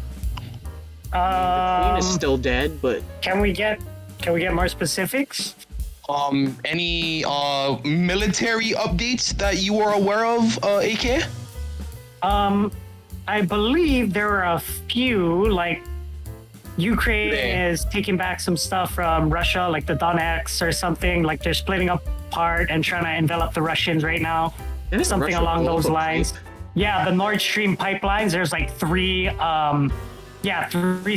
The queen is still dead, but Can we get more specifics? Any military updates that you are aware of, AK? I believe there are a few, like Ukraine Yeah. is taking back some stuff from Russia, like the Donetsk or something. Like they're splitting apart and trying to envelop the Russians right now. Isn't Something Russia along all those over the lines. place? Yeah, the Nord Stream pipelines. There's like three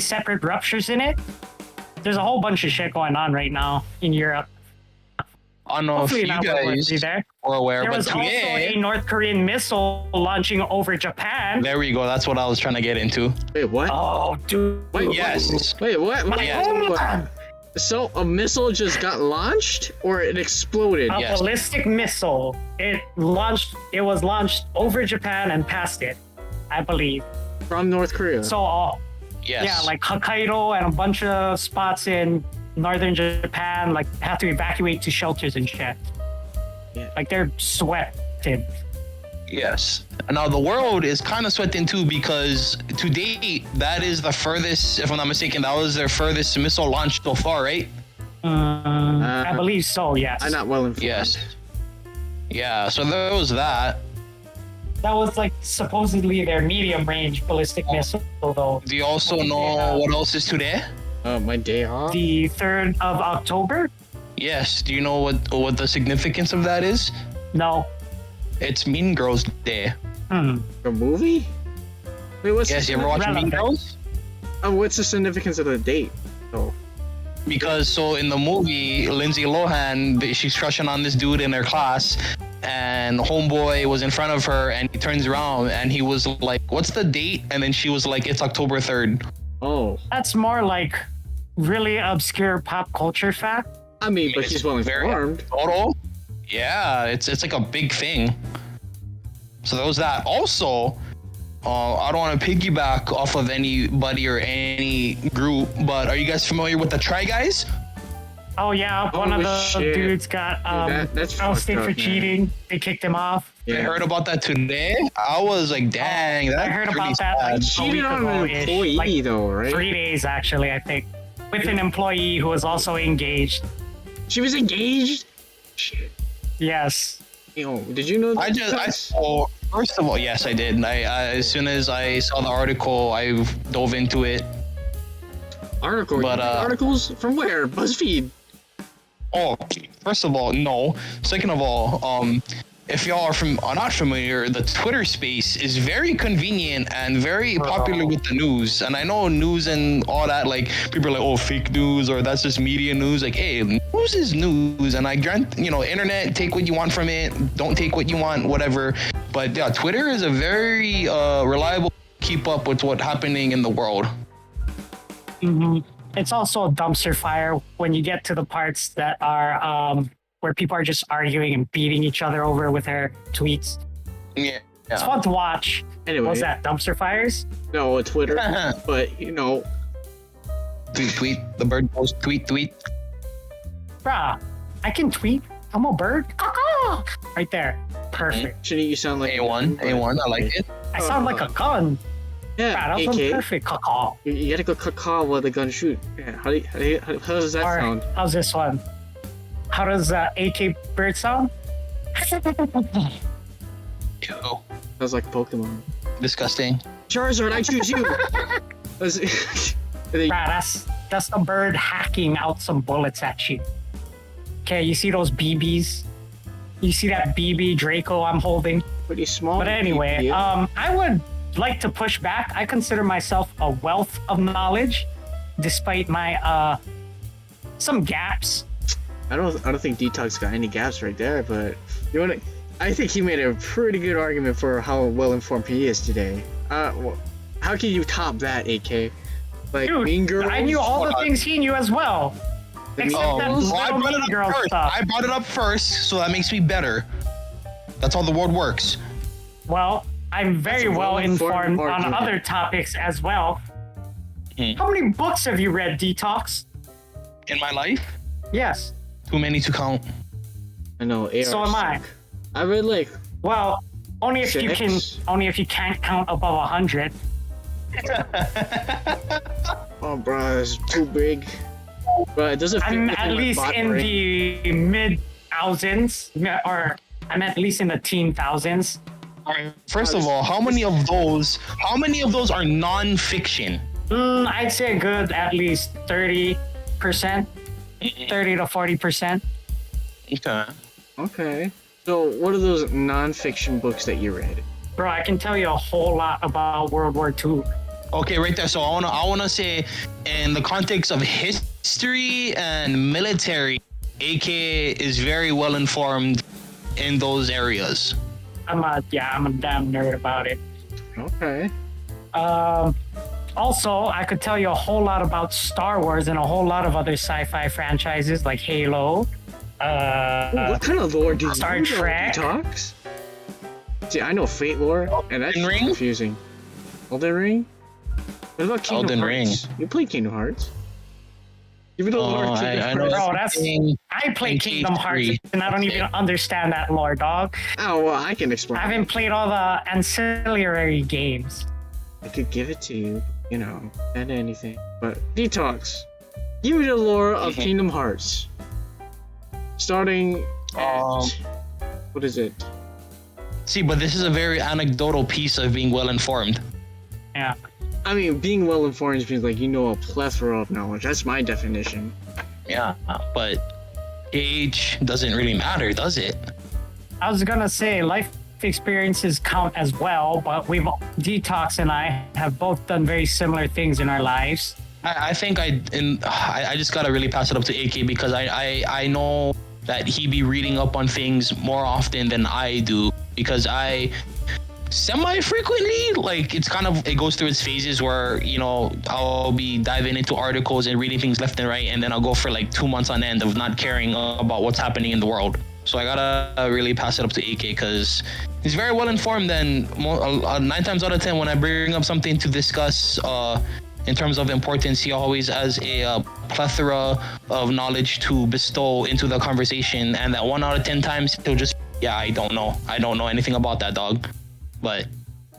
separate ruptures in it. There's a whole bunch of shit going on right now in Europe. I don't know Hopefully if you not World War guys III there. are aware, There but was also today, a North Korean missile launching over Japan. there we go. That's what I was trying to get into. Wait, what? Oh, dude. Wait, Yes. Wait, what? My Yes. homeland. So a missile just got launched, or it exploded? A Yes. ballistic missile. It was launched over Japan and past it, I believe. From North Korea. So, Yes. yeah, like Hokkaido and a bunch of spots in northern Japan, like have to evacuate to shelters and shit. Yeah. Like they're sweating. Yes. And now the world is kind of sweating too because to date, that is the furthest, if I'm not mistaken, that was their furthest missile launch so far, right? I believe so. Yes. I'm not well informed. Yes. Yeah, so there was that. That was like supposedly their medium range ballistic missile, though. Do you also know what else is today? My day off. The 3rd of October? Yes. Do you know what the significance of that is? No. It's Mean Girls Day. A movie? Wait, what's Yes, the you ever watch Mean Relevant. Girls? what's the significance of the date? Oh, Because so in the movie, Lindsay Lohan, she's crushing on this dude in her class, and homeboy was in front of her, and he turns around and he was like, "What's the date?" And then she was like, "It's October 3rd." oh. That's more like really obscure pop culture fact. I mean, but It's he's well very informed. Total. Yeah, it's like a big thing. So there was that. Also, I don't want to piggyback off of anybody or any group, but are you guys familiar with the Try Guys? Oh yeah, one of Oh, the shit. dudes got that's ousted fucked for up, man. cheating. They kicked him off. I Yeah. heard about that today. I was like, dang, that's I heard pretty about that, sad. like, Cheated week on an ago-ish, employee, like though, right? 3 days actually, I think, with an employee who was also engaged. She was engaged? Shit. Yes. Yo, did you know that? Oh, first of all, yes, I did. I as soon as I saw the article, I dove into it. Article? But, Articles? From where? BuzzFeed. Oh, first of all, no. Second of all, if y'all are not familiar, the Twitter space is very convenient and very popular with the news. And I know news and all that, like people are like, oh, fake news or that's just media news. Like, hey, news is news, and I grant, internet, take what you want from it, don't take what you want, whatever. But yeah, Twitter is a very reliable keep up with what's happening in the world. It's also a dumpster fire when you get to the parts that are where people are just arguing and beating each other over with their tweets. Yeah. It's fun to watch. Anyway. What's that? Dumpster fires? No, Twitter. But, Tweet. The bird goes tweet. Bruh, I can tweet. I'm a bird. Caw-caw! Right there. Perfect. Shouldn't you sound like A1, I like it. I sound like a gun. Yeah, Bruh, that was AK. perfect. Caw-caw. You gotta go caw while the gun shoot. Yeah, how does that Or sound? how's this one? How does AK bird sound? Ew. Sounds like Pokemon. Disgusting. Charizard, I choose you! And then- Bruh, that's the bird hacking out some bullets at you. Okay, you see those BBs? You see that BB Draco I'm holding? pretty small. But anyway, yeah. I would like to push back. I consider myself a wealth of knowledge, despite my some gaps. I don't think Detox got any gaps right there, but I think he made a pretty good argument for how well informed he is today. How can you top that, AK? Like Dude, Mean Girls? I knew all the things he knew as well. Except that Well, I little brought it mean up girl first. stuff. I brought it up first, so that makes me better. That's how the world works. Well, I'm very That's a well well-informed informed on argument. other topics as well. Hmm. How many books have you read, Detox? In my life, Yes. too many to count. I know. AR So am I. I read like Well, only if you can. Six. Only if you can't count above 100. oh bro, it's too big. But it doesn't fit I'm within at my least body, in right? the mid thousands, or I'm at least in the teen thousands. All right. First of all, how many of those are non-fiction? I'd say a good at least 30%, 30 to 40%. Okay. Okay. So what are those non-fiction books that you read? Bro, I can tell you a whole lot about World War II. Okay, right there. So I wanna say, in the context of history and military, AK is very well informed in those areas. I'm a damn nerd about it. Okay. Also, I could tell you a whole lot about Star Wars and a whole lot of other sci-fi franchises like Halo. What kind of lore do you Star know, Trek. Detox? See, I know Fate lore, and that's Elden Ring? confusing. Elden Ring? What about Kingdom Elden Hearts? You play Kingdom Hearts? Even though lore Kingdom I know. Hearts. Bro, that's I play Kingdom Hearts and I don't even understand that lore, dog. Oh well, I can explain. I haven't played all the ancillary games. I could give it to you, you know, and anything. But Detox, give me the lore of Kingdom Hearts. Starting at what is it? See, but this is a very anecdotal piece of being well informed. Yeah. I mean, being well informed means like you know a plethora of knowledge. That's my definition. Yeah, but age doesn't really matter, does it? I was gonna say life experiences count as well, but Detox and I have both done very similar things in our lives. I think I just gotta really pass it up to AK because I know that he be reading up on things more often than I do because I semi-frequently, like it goes through its phases where, you know, I'll be diving into articles and reading things left and right, and then I'll go for like 2 months on end of not caring about what's happening in the world. So I gotta really pass it up to AK because he's very well informed, and 9 times out of 10 when I bring up something to discuss in terms of importance, he always has a plethora of knowledge to bestow into the conversation, and that 1 out of 10 times he'll just, yeah, I don't know anything about that, dog. But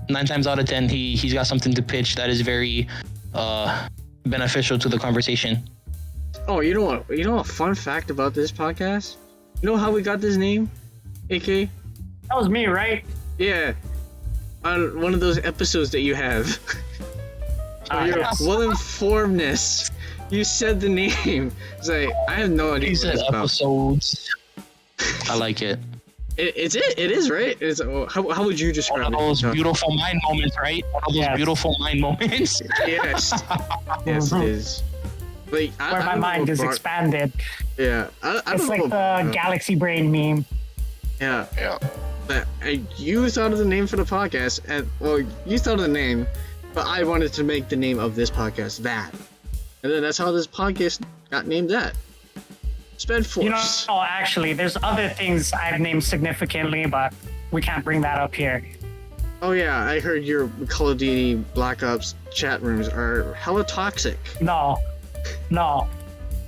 9 times out of 10 he's got something to pitch that is very beneficial to the conversation. Oh, you know what? You know a fun fact about this podcast? You know how we got this name, AK? That was me, right? Yeah, on one of those episodes that you have. Your Yes. well-informedness. You said the name. It's like I have no idea. He What said it's about. episodes. I like it. It's it. It is right. It's how would you One describe of it? those Detox? beautiful mind moments, right? One of those Yes. beautiful mind moments. Yes. Yes, it is. Like I Where my don't know mind what is brought- expanded. Yeah, I It's don't like know. the Galaxy Brain meme. Yeah, Yeah. but you thought of the name for the podcast, and well, you thought of the name, but I wanted to make the name of this podcast that, and then that's how this podcast got named that. SPED Force. You know, actually, there's other things I've named significantly, but we can't bring that up here. Oh yeah, I heard your Call of Duty Black Ops chat rooms are hella toxic. No.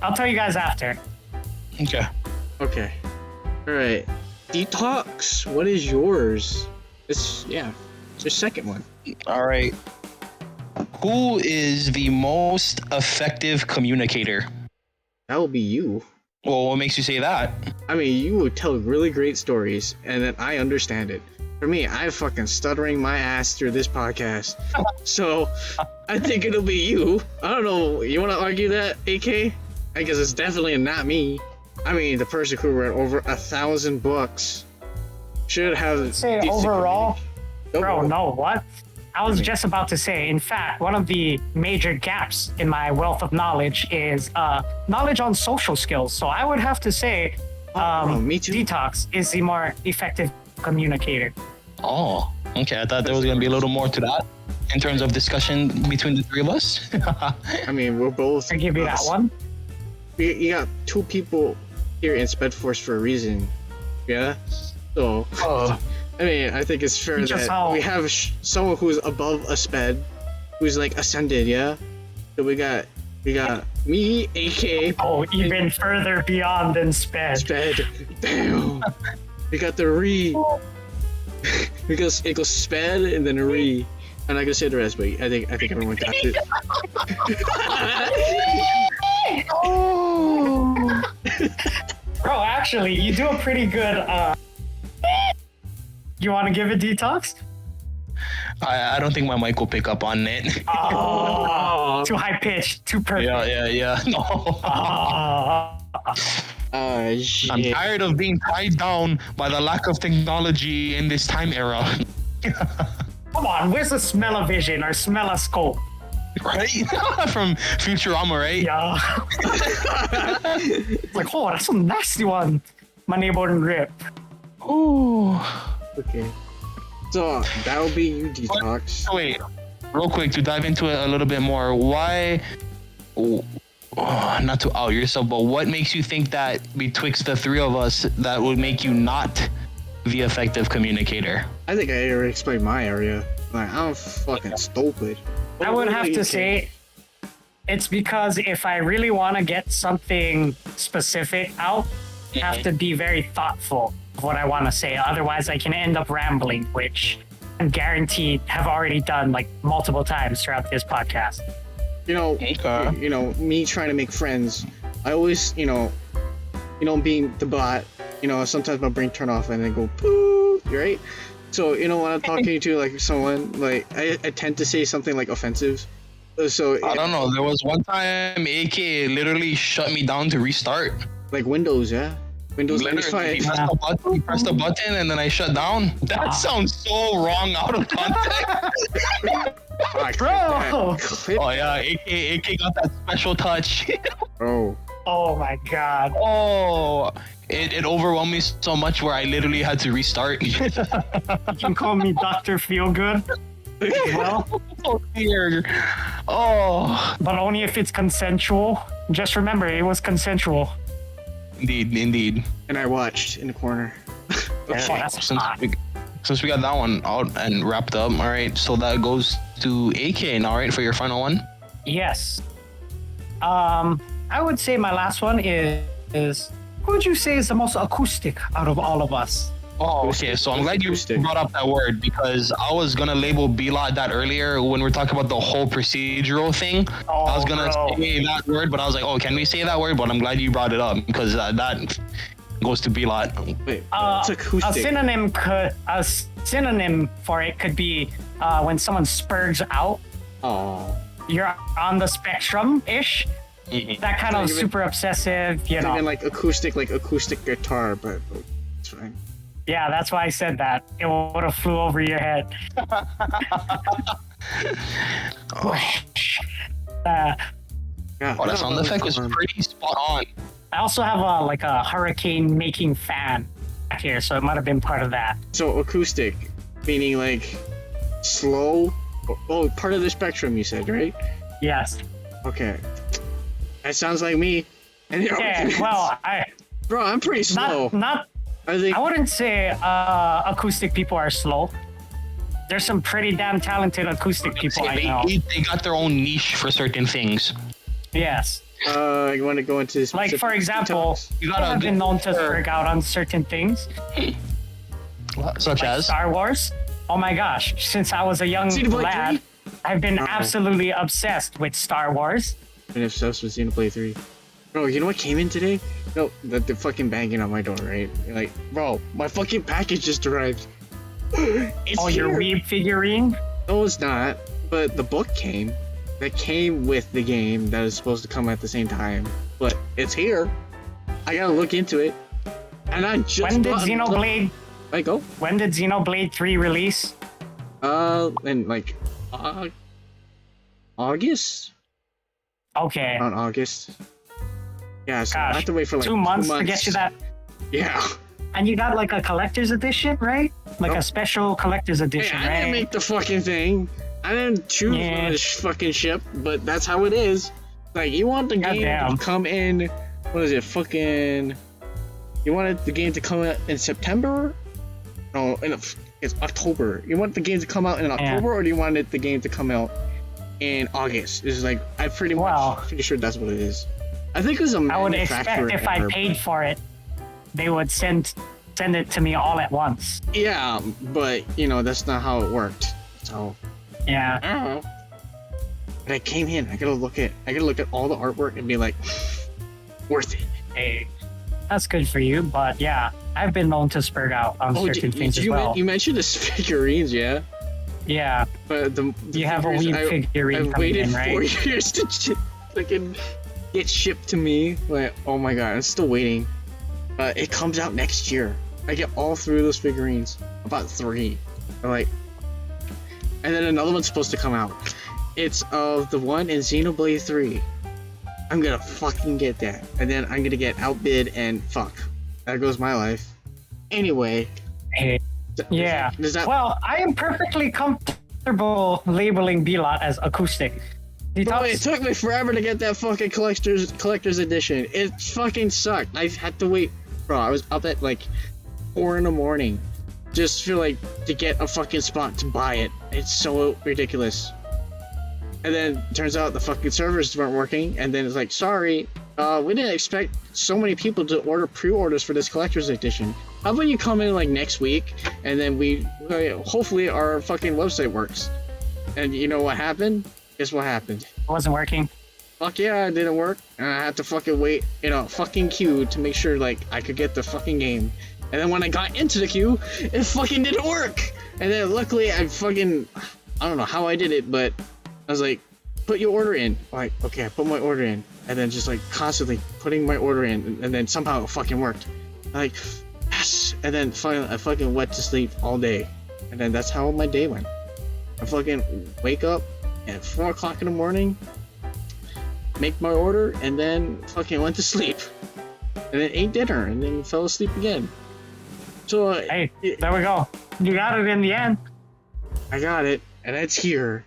I'll tell you guys after. Okay. Okay. Alright. Detox, what is yours? It's your second one. All right. Who is the most effective communicator? That will be you. Well, what makes you say that? I mean, you would tell really great stories, and then I understand it. For me, I'm fucking stuttering my ass through this podcast. So, I think it'll be you. I don't know. You want to argue that, AK? I guess it's definitely not me. I mean, the person who read over 1,000 books should have. Say decent overall? communication. Bro, no, what? I was just about to say, in fact, one of the major gaps in my wealth of knowledge is knowledge on social skills. So I would have to say me too. Detox is the more effective communicator. Oh, okay. I thought there was gonna be a little more to that in terms of discussion between the three of us. I mean, we're both. I give you that one. you got two people here in SPED Force for a reason. Yeah. So. Oh. I mean, I think it's fair Just that how- we have someone who's above a SPED, who's like ascended. Yeah. So we got me, AK. Oh, even further beyond than SPED. SPED. Damn. We got the re. Because it goes SPED and then a re. I'm not gonna say the rest, but I think everyone got it. Oh. Bro, actually, you do a pretty good. You want to give it detox? I don't think my mic will pick up on it. Oh, too high pitched, too perfect. Yeah. No. Shit. I'm tired of being tied down by the lack of technology in this time era. Come on, where's the smell-o-vision or smell-o-scope? Right? From Futurama, right? Yeah. It's like, oh, that's a nasty one. My neighbor didn't rip. Ooh. Okay. So that'll be you, detox. So wait, real quick to dive into it a little bit more. Why? Not to out yourself, but what makes you think that betwixt the three of us that would make you not the effective communicator? I think I already explained my area. Like, I'm fucking stupid. I would have to say it's because if I really want to get something specific out, I have to be very thoughtful of what I want to say. Otherwise, I can end up rambling, which I'm guaranteed have already done like multiple times throughout this podcast. You know, me trying to make friends. I always, being the bot. Sometimes my brain turn off and then go poo. Right? So when I'm talking to like someone, like I tend to say something like offensive. So I don't know. There was one time AK literally shut me down to restart. Like Windows, yeah. Windows Literally, 95. he pressed the button and then I shut down. That sounds so wrong out of context. Bro! Oh yeah, AK got that special touch. Bro. Oh my god. Oh, it overwhelmed me so much where I literally had to restart. You can call me Dr. Feelgood. Well, Oh dear. Oh, but only if it's consensual. Just remember, it was consensual. indeed. And I watched in the corner. Oh, that's hot. Since we got that one out and wrapped up, all right. So that goes to AK now, right, for your final one. Yes. I would say my last one is who would you say is the most acoustic out of all of us? Oh, okay. So I'm glad you Acoustic. brought up that word because I was gonna label B-Lot that earlier when we were talking about the whole procedural thing. Oh, I was gonna bro. say that word, but I was like, oh, can we say that word? But I'm glad you brought it up because that goes to B-Lot. Wait, it's A acoustic. synonym for it could be when someone spurgs out. Oh. You're on the spectrum-ish. That kind of Even- super obsessive, you Even know. like acoustic guitar, but it's fine. Yeah, that's why I said that. It would have flew over your head. Yeah. Oh, that sound effect was pretty spot on. I also have a hurricane making fan back here, so it might have been part of that. So acoustic, meaning like slow. Oh, part of the spectrum, you said, right? Yes. Okay. That sounds like me. And Yeah. Well, bro, I'm pretty slow. not. I think. I wouldn't say acoustic people are slow. There's some pretty damn talented acoustic people I know. They got their own niche for certain things. Yes. You want to go into Like specific for example, details? You I gotta have been known to get- spurg out on certain things, such like as Star Wars. Oh my gosh! Since I was a young Xenoblade lad, 3? I've been absolutely obsessed with Star Wars. And obsessed with Xenoblade 3. Bro, you know what came in today? No, the fucking banging on my door, right? You're like, bro, my fucking package just arrived. It's Oh, your here. weeb figurine? No, it's not. But the book came. That came with the game that is supposed to come at the same time. But it's here. I gotta look into it. And I just When did bought- Xenoblade? Like, oh, When did Xenoblade 3 release? in like August? Okay, Around August. Yeah, so I gosh, have to wait for like 2 months to get you that. Yeah. And you got like a collector's edition, right? Like Nope. a special collector's Hey, edition, I didn't right? make the fucking thing. I didn't choose Yeah. this fucking ship, but that's how it is. Like, you want the game Goddamn. to come in, what is it, fucking... You wanted the game to come out in September? No, it's October. You want the game to come out in October, or do you want the game to come out in August? It's like, I'm pretty sure that's what it is. I think it was a I would manufacturer expect if I error. paid for it, they would send it to me all at once. Yeah, but, you know, that's not how it worked. So, Yeah. I don't know. But I came in, I gotta look at all the artwork and be like, worth it. Hey, that's good for you, but yeah, I've been known to spurt out on certain things as well. You mentioned the figurines, yeah? Yeah, But the you have a figurines, weed figurine I coming waited in, right? 4 years to fucking get shipped to me. Like, oh my god, I'm still waiting. It comes out next year. I get all 3 of those figurines. About 3. Like, and then another one's supposed to come out. It's of the one in Xenoblade 3. I'm gonna fucking get that. And then I'm gonna get outbid and fuck. There goes my life. Anyway. Hey, yeah. Does that Well, I am perfectly comfortable labeling B-Lot as acoustic. Bro, it took me forever to get that fucking collector's edition. It fucking sucked. I had to wait. Bro, I was up at like 4 in the morning just for like to get a fucking spot to buy it. It's so ridiculous. And then turns out the fucking servers weren't working, and then it's like, sorry, we didn't expect so many people to order pre-orders for this collector's edition. How about you come in like next week, and then hopefully our fucking website works. And you know what happened? Guess what happened? It wasn't working. Fuck yeah, it didn't work. And I had to fucking wait in a fucking queue to make sure like I could get the fucking game. And then when I got into the queue, it fucking didn't work. And then luckily I don't know how I did it, but I was like, put your order in. Like, okay, I put my order in. And then just like constantly putting my order in, and then somehow it fucking worked. Like, yes. And then finally I fucking went to sleep all day. And then that's how my day went. I fucking wake up at 4 o'clock in the morning, make my order, and then fucking went to sleep. And then ate dinner, and then fell asleep again. So, Hey, there we go. You got it in the end. I got it, and it's here.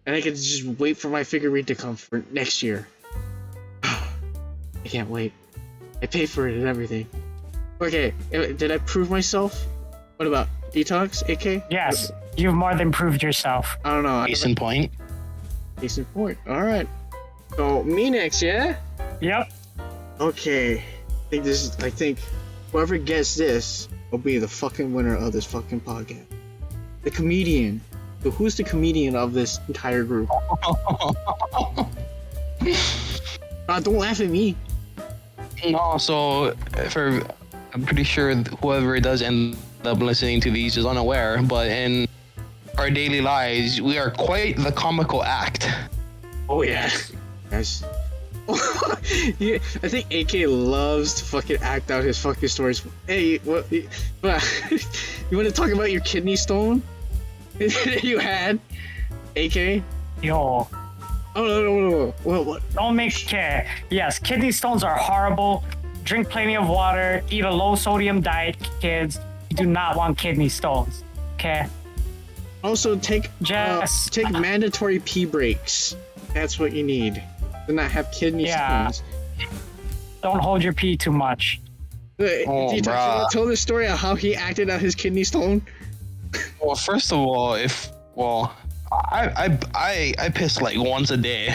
And I can just wait for my figurine to come for next year. I can't wait. I paid for it and everything. Okay, did I prove myself? What about Detox, AK? Yes, you've more than proved yourself. I don't know. Case in point. Case in point. Alright. So, me next, yeah? Yep. Okay. I think whoever gets this will be the fucking winner of this fucking podcast. The comedian. So who's the comedian of this entire group? Don't laugh at me. No, so I'm pretty sure whoever does end up listening to these is unaware, but in our daily lives, we are quite the comical act. Oh yeah. Yes. Yeah, I think AK loves to fucking act out his fucking stories. Hey, what? You want to talk about your kidney stone that you had, AK? Yo, Oh no. What? don't make care. Yes, kidney stones are horrible. Drink plenty of water. Eat a low sodium diet, kids. You do not want kidney stones. Okay. Also, take mandatory pee breaks. That's what you need. To not have kidney stones. Don't hold your pee too much. Oh, Did you tell the story of how he acted out his kidney stone? Well, first of all, I piss like once a day.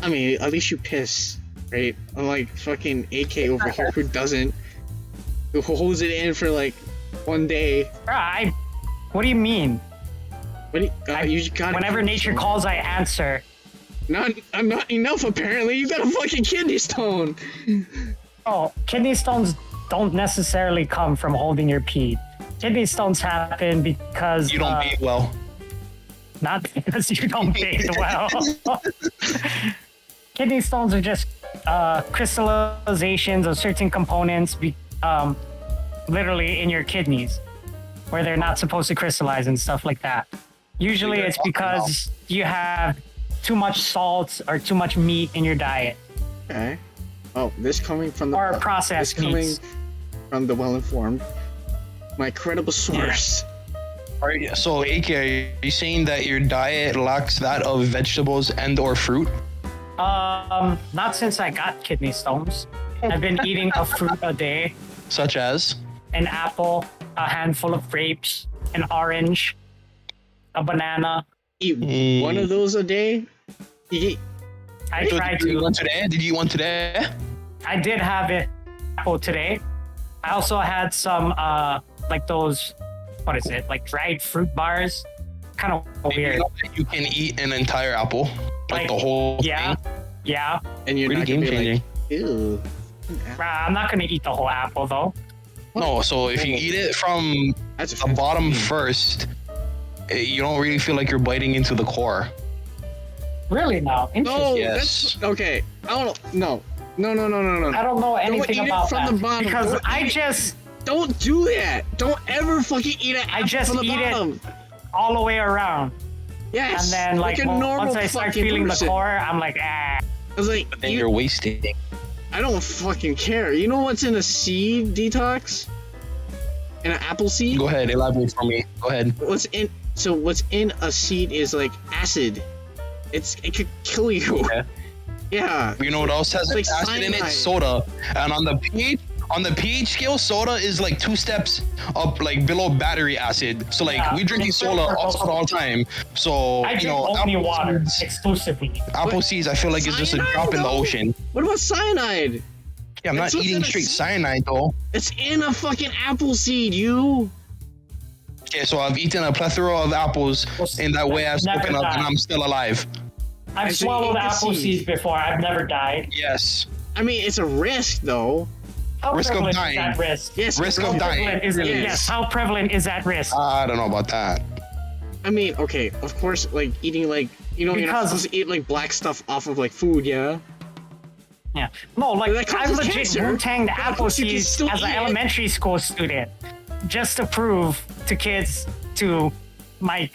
I mean, at least you piss, right? Unlike fucking AK over here who doesn't. Who holds it in for like 1 day. What do you mean? You gotta Whenever nature calls, I answer. I'm not enough apparently. You got a fucking kidney stone. Oh, kidney stones don't necessarily come from holding your pee. Kidney stones happen because You don't bathe well. not because you don't bathe well. Kidney stones are just crystallizations of certain components, literally in your kidneys, where they're not supposed to crystallize and stuff like that. Usually, it's because you have too much salt or too much meat in your diet. Okay. Oh, this coming from the Or processed meats. From the well-informed, my credible source. Alright, so AK, are you saying that your diet lacks that of vegetables and or fruit? Not since I got kidney stones. I've been eating a fruit a day, Such as? an apple, a handful of grapes, an orange, a banana. Eat one of those a day. You get, I tried Did you eat to. one today? Did you eat one today? I did have it apple today. I also had some like those, what is it? Like dried fruit bars. Kind of Did you weird. know that you can eat an entire apple, like the whole Yeah, thing. yeah. and you're Pretty not gonna game be changing. like, ew. I'm not gonna eat the whole apple though. No, so if you eat it from That's a the bottom thing. first, you don't really feel like you're biting into the core. Really now? Interesting. No, Yes. that's okay. I don't know. No. I don't know anything eat it about from that the bottom. because Don't I eat it. just Don't do that. Don't ever fucking eat it. I just from the eat it bottom. all the way around, Yes. and then like a normal once I start fucking feeling person. the core, I'm like, ah. I was like, Then you're wasting. I don't fucking care. You know what's in a seed detox? In an apple seed? Go ahead, elaborate for me. Go ahead. What's in a seed is like acid. It could kill you. Okay. Yeah. You know what else has Like acid in it? cyanide. Soda. And on the pH scale, soda is like 2 steps up, like below battery acid. So like Yeah, we drinking it's soda good for all Oh, the time. So I you drink know, only apple water seeds- exclusively. Apple seeds, I feel like it's just a Cyanide, drop in the though? ocean. What about cyanide? Yeah, I'm not It's what's eating in a straight seed. cyanide though. It's in a fucking apple seed, you. Okay, so I've eaten a plethora of apples in that way I've Never spoken of, died. and I'm still alive. I've so you swallowed ate the apple seeds. seeds before. I've never died. Yes. I mean, it's a risk, though. How Risk of prevalent dying. is that risk? Yes. Risk bro. of dying. Prevalent is it? Yes. Yes. How prevalent is that risk? I don't know about that. I mean, okay, of course, like eating like you're not Because- supposed to eat like black stuff off of like food, yeah. Yeah. No, like That I causes legit cancer. Wu-Tanged But of apple course you can seeds still as an eat it. elementary school student, just to prove to kids, to my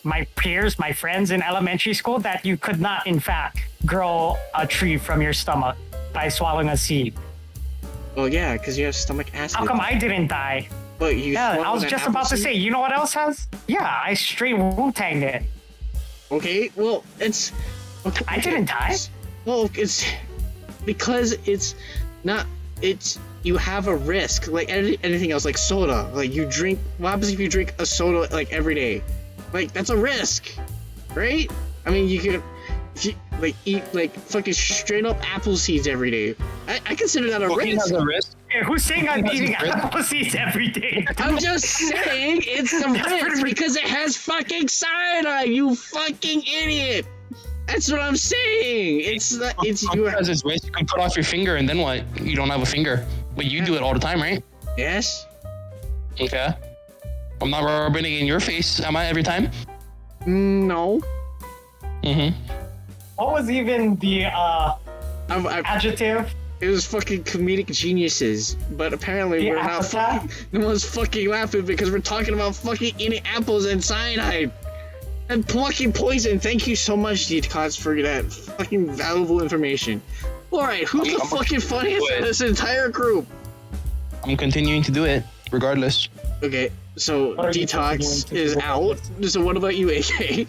my peers, my friends in elementary school, that you could not, in fact, grow a tree from your stomach by swallowing a seed. Well, yeah, because you have stomach acid. How come I didn't die? But you Yeah, I swallowed was an just apple about to seed? say. You know what else has? Yeah, I straight Wu-Tanged it. Okay, well, it's. Okay, I didn't die. Well, it's because it's not. It's you have a risk like anything else, like soda. Like you drink. What happens if you drink a soda like every day? Like that's a risk, right? I mean, you could. If you like eat like fucking straight up apple seeds every day, I consider that a Cooking risk. has a risk. Hey, who's saying I'm That's eating great. apple seeds every day? I'm just saying it's a risk because it has fucking cyanide, you fucking idiot. That's what I'm saying. It's not, it's you. Because it's risk. You can cut off your finger, and then what? You don't have a finger. But you do it all the time, right? Yes. Okay. I'm not rubbing it in your face, am I, every time? No. Mm-hmm. What was even the I, adjective? it was fucking comedic geniuses, but apparently The we're not appetite? fucking. No one's fucking laughing because we're talking about fucking eating apples and cyanide. And fucking poison. Thank you so much, Detox, for that fucking valuable information. Alright, who's the I'm- fucking funniest in this entire group? I'm continuing to do it, regardless. Okay, so What are you Detox continuing to is do? out. So what about you, AK?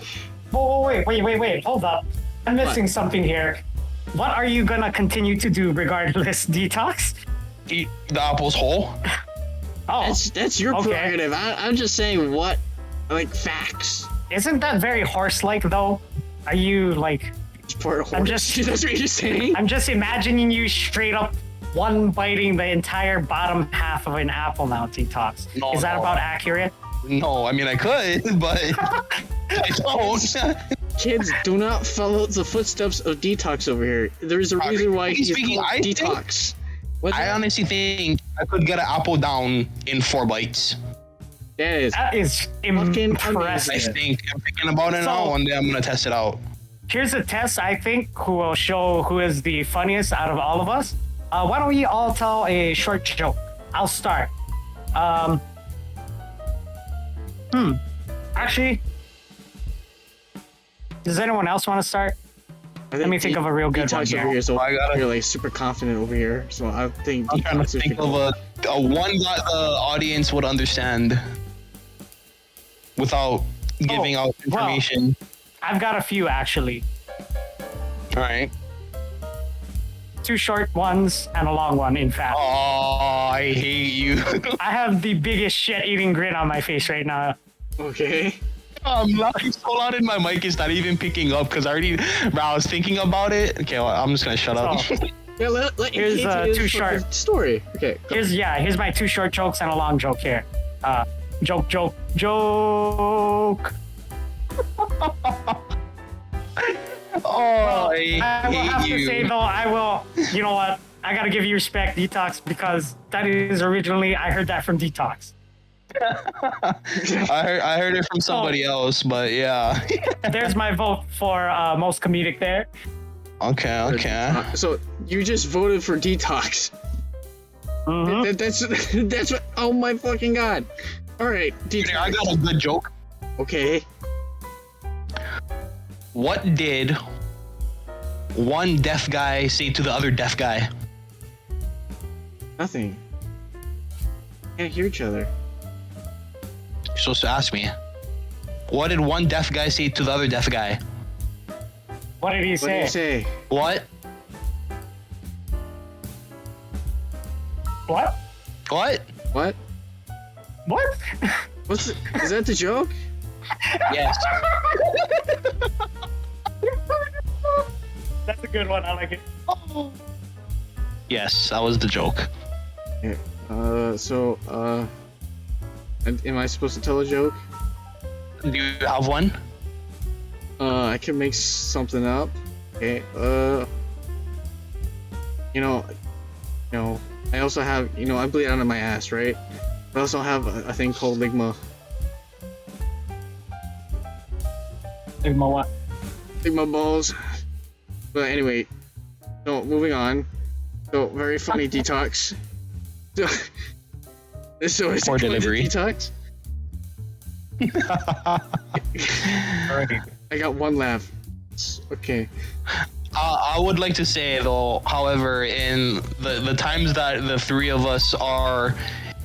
Whoa, wait, hold up. I'm missing something here. What are you gonna continue to do regardless, Detox? Eat the apples whole. Oh, That's your Okay. prerogative. I'm just saying what, like facts. isn't that very horse-like though? Are you like? Poor I'm horse. just- That's what you're saying. I'm just imagining you straight up one biting the entire bottom half of an apple now, Detox. No, Is that no. about accurate? No, I mean I could, but I don't. Kids, do not follow the footsteps of Detox over here. There's a reason why he's Speaking, called I think- Detox. What's I that? honestly think I could get an apple down in 4 bites. That is. That is Fucking impressive. I think I'm thinking about it So- now. One day I'm gonna test it out. Here's a test, I think, who will show who is the funniest out of all of us. Why don't we all tell a short joke? I'll start. Actually, does anyone else want to start? Let me think of a real good one Detox here. over here, so I gotta- you're like super confident over here. So I think I'm trying Detox to is think gonna- of a one that the audience would understand without giving out well, information. I've got a few actually. All right. 2 short ones and a long one, in fact. Oh, I hate you. I have the biggest shit-eating grin on my face right now. Okay. I'm laughing so loud in my mic is not even picking up because I was thinking about it. Okay, well, I'm just gonna shut up. So, Yeah, let Here's, him too sharp. story. Okay. Go. here's my 2 short jokes and a long joke here. Joke. Oh, I will have to say though, you know what? I gotta give you respect, Detox, because that is originally, I heard that from Detox. I heard it from somebody else, but yeah. There's my vote for most comedic there. Okay. So you just voted for Detox. Mhm. That's what. Oh my fucking god! All right, Detox. I got a good joke. Okay. What did one deaf guy say to the other deaf guy? Nothing. Can't hear each other. You're supposed to ask me. What did one deaf guy say to the other deaf guy? What did he What did you say? say? What? What? What? What? What? Is that the joke? Yes. That's a good one. I like it. Yes, that was the joke. Yeah. Am I supposed to tell a joke? Do you have one? I can make something up. Okay. I also have, I bleed out of my ass, right? I also have a thing called ligma. Ligma what? Ligma balls. But anyway, so moving on. So very funny Detox. So is Poor it going to delivery. Detox? I got one laugh. Okay. I would like to say though, however, in the times that the three of us are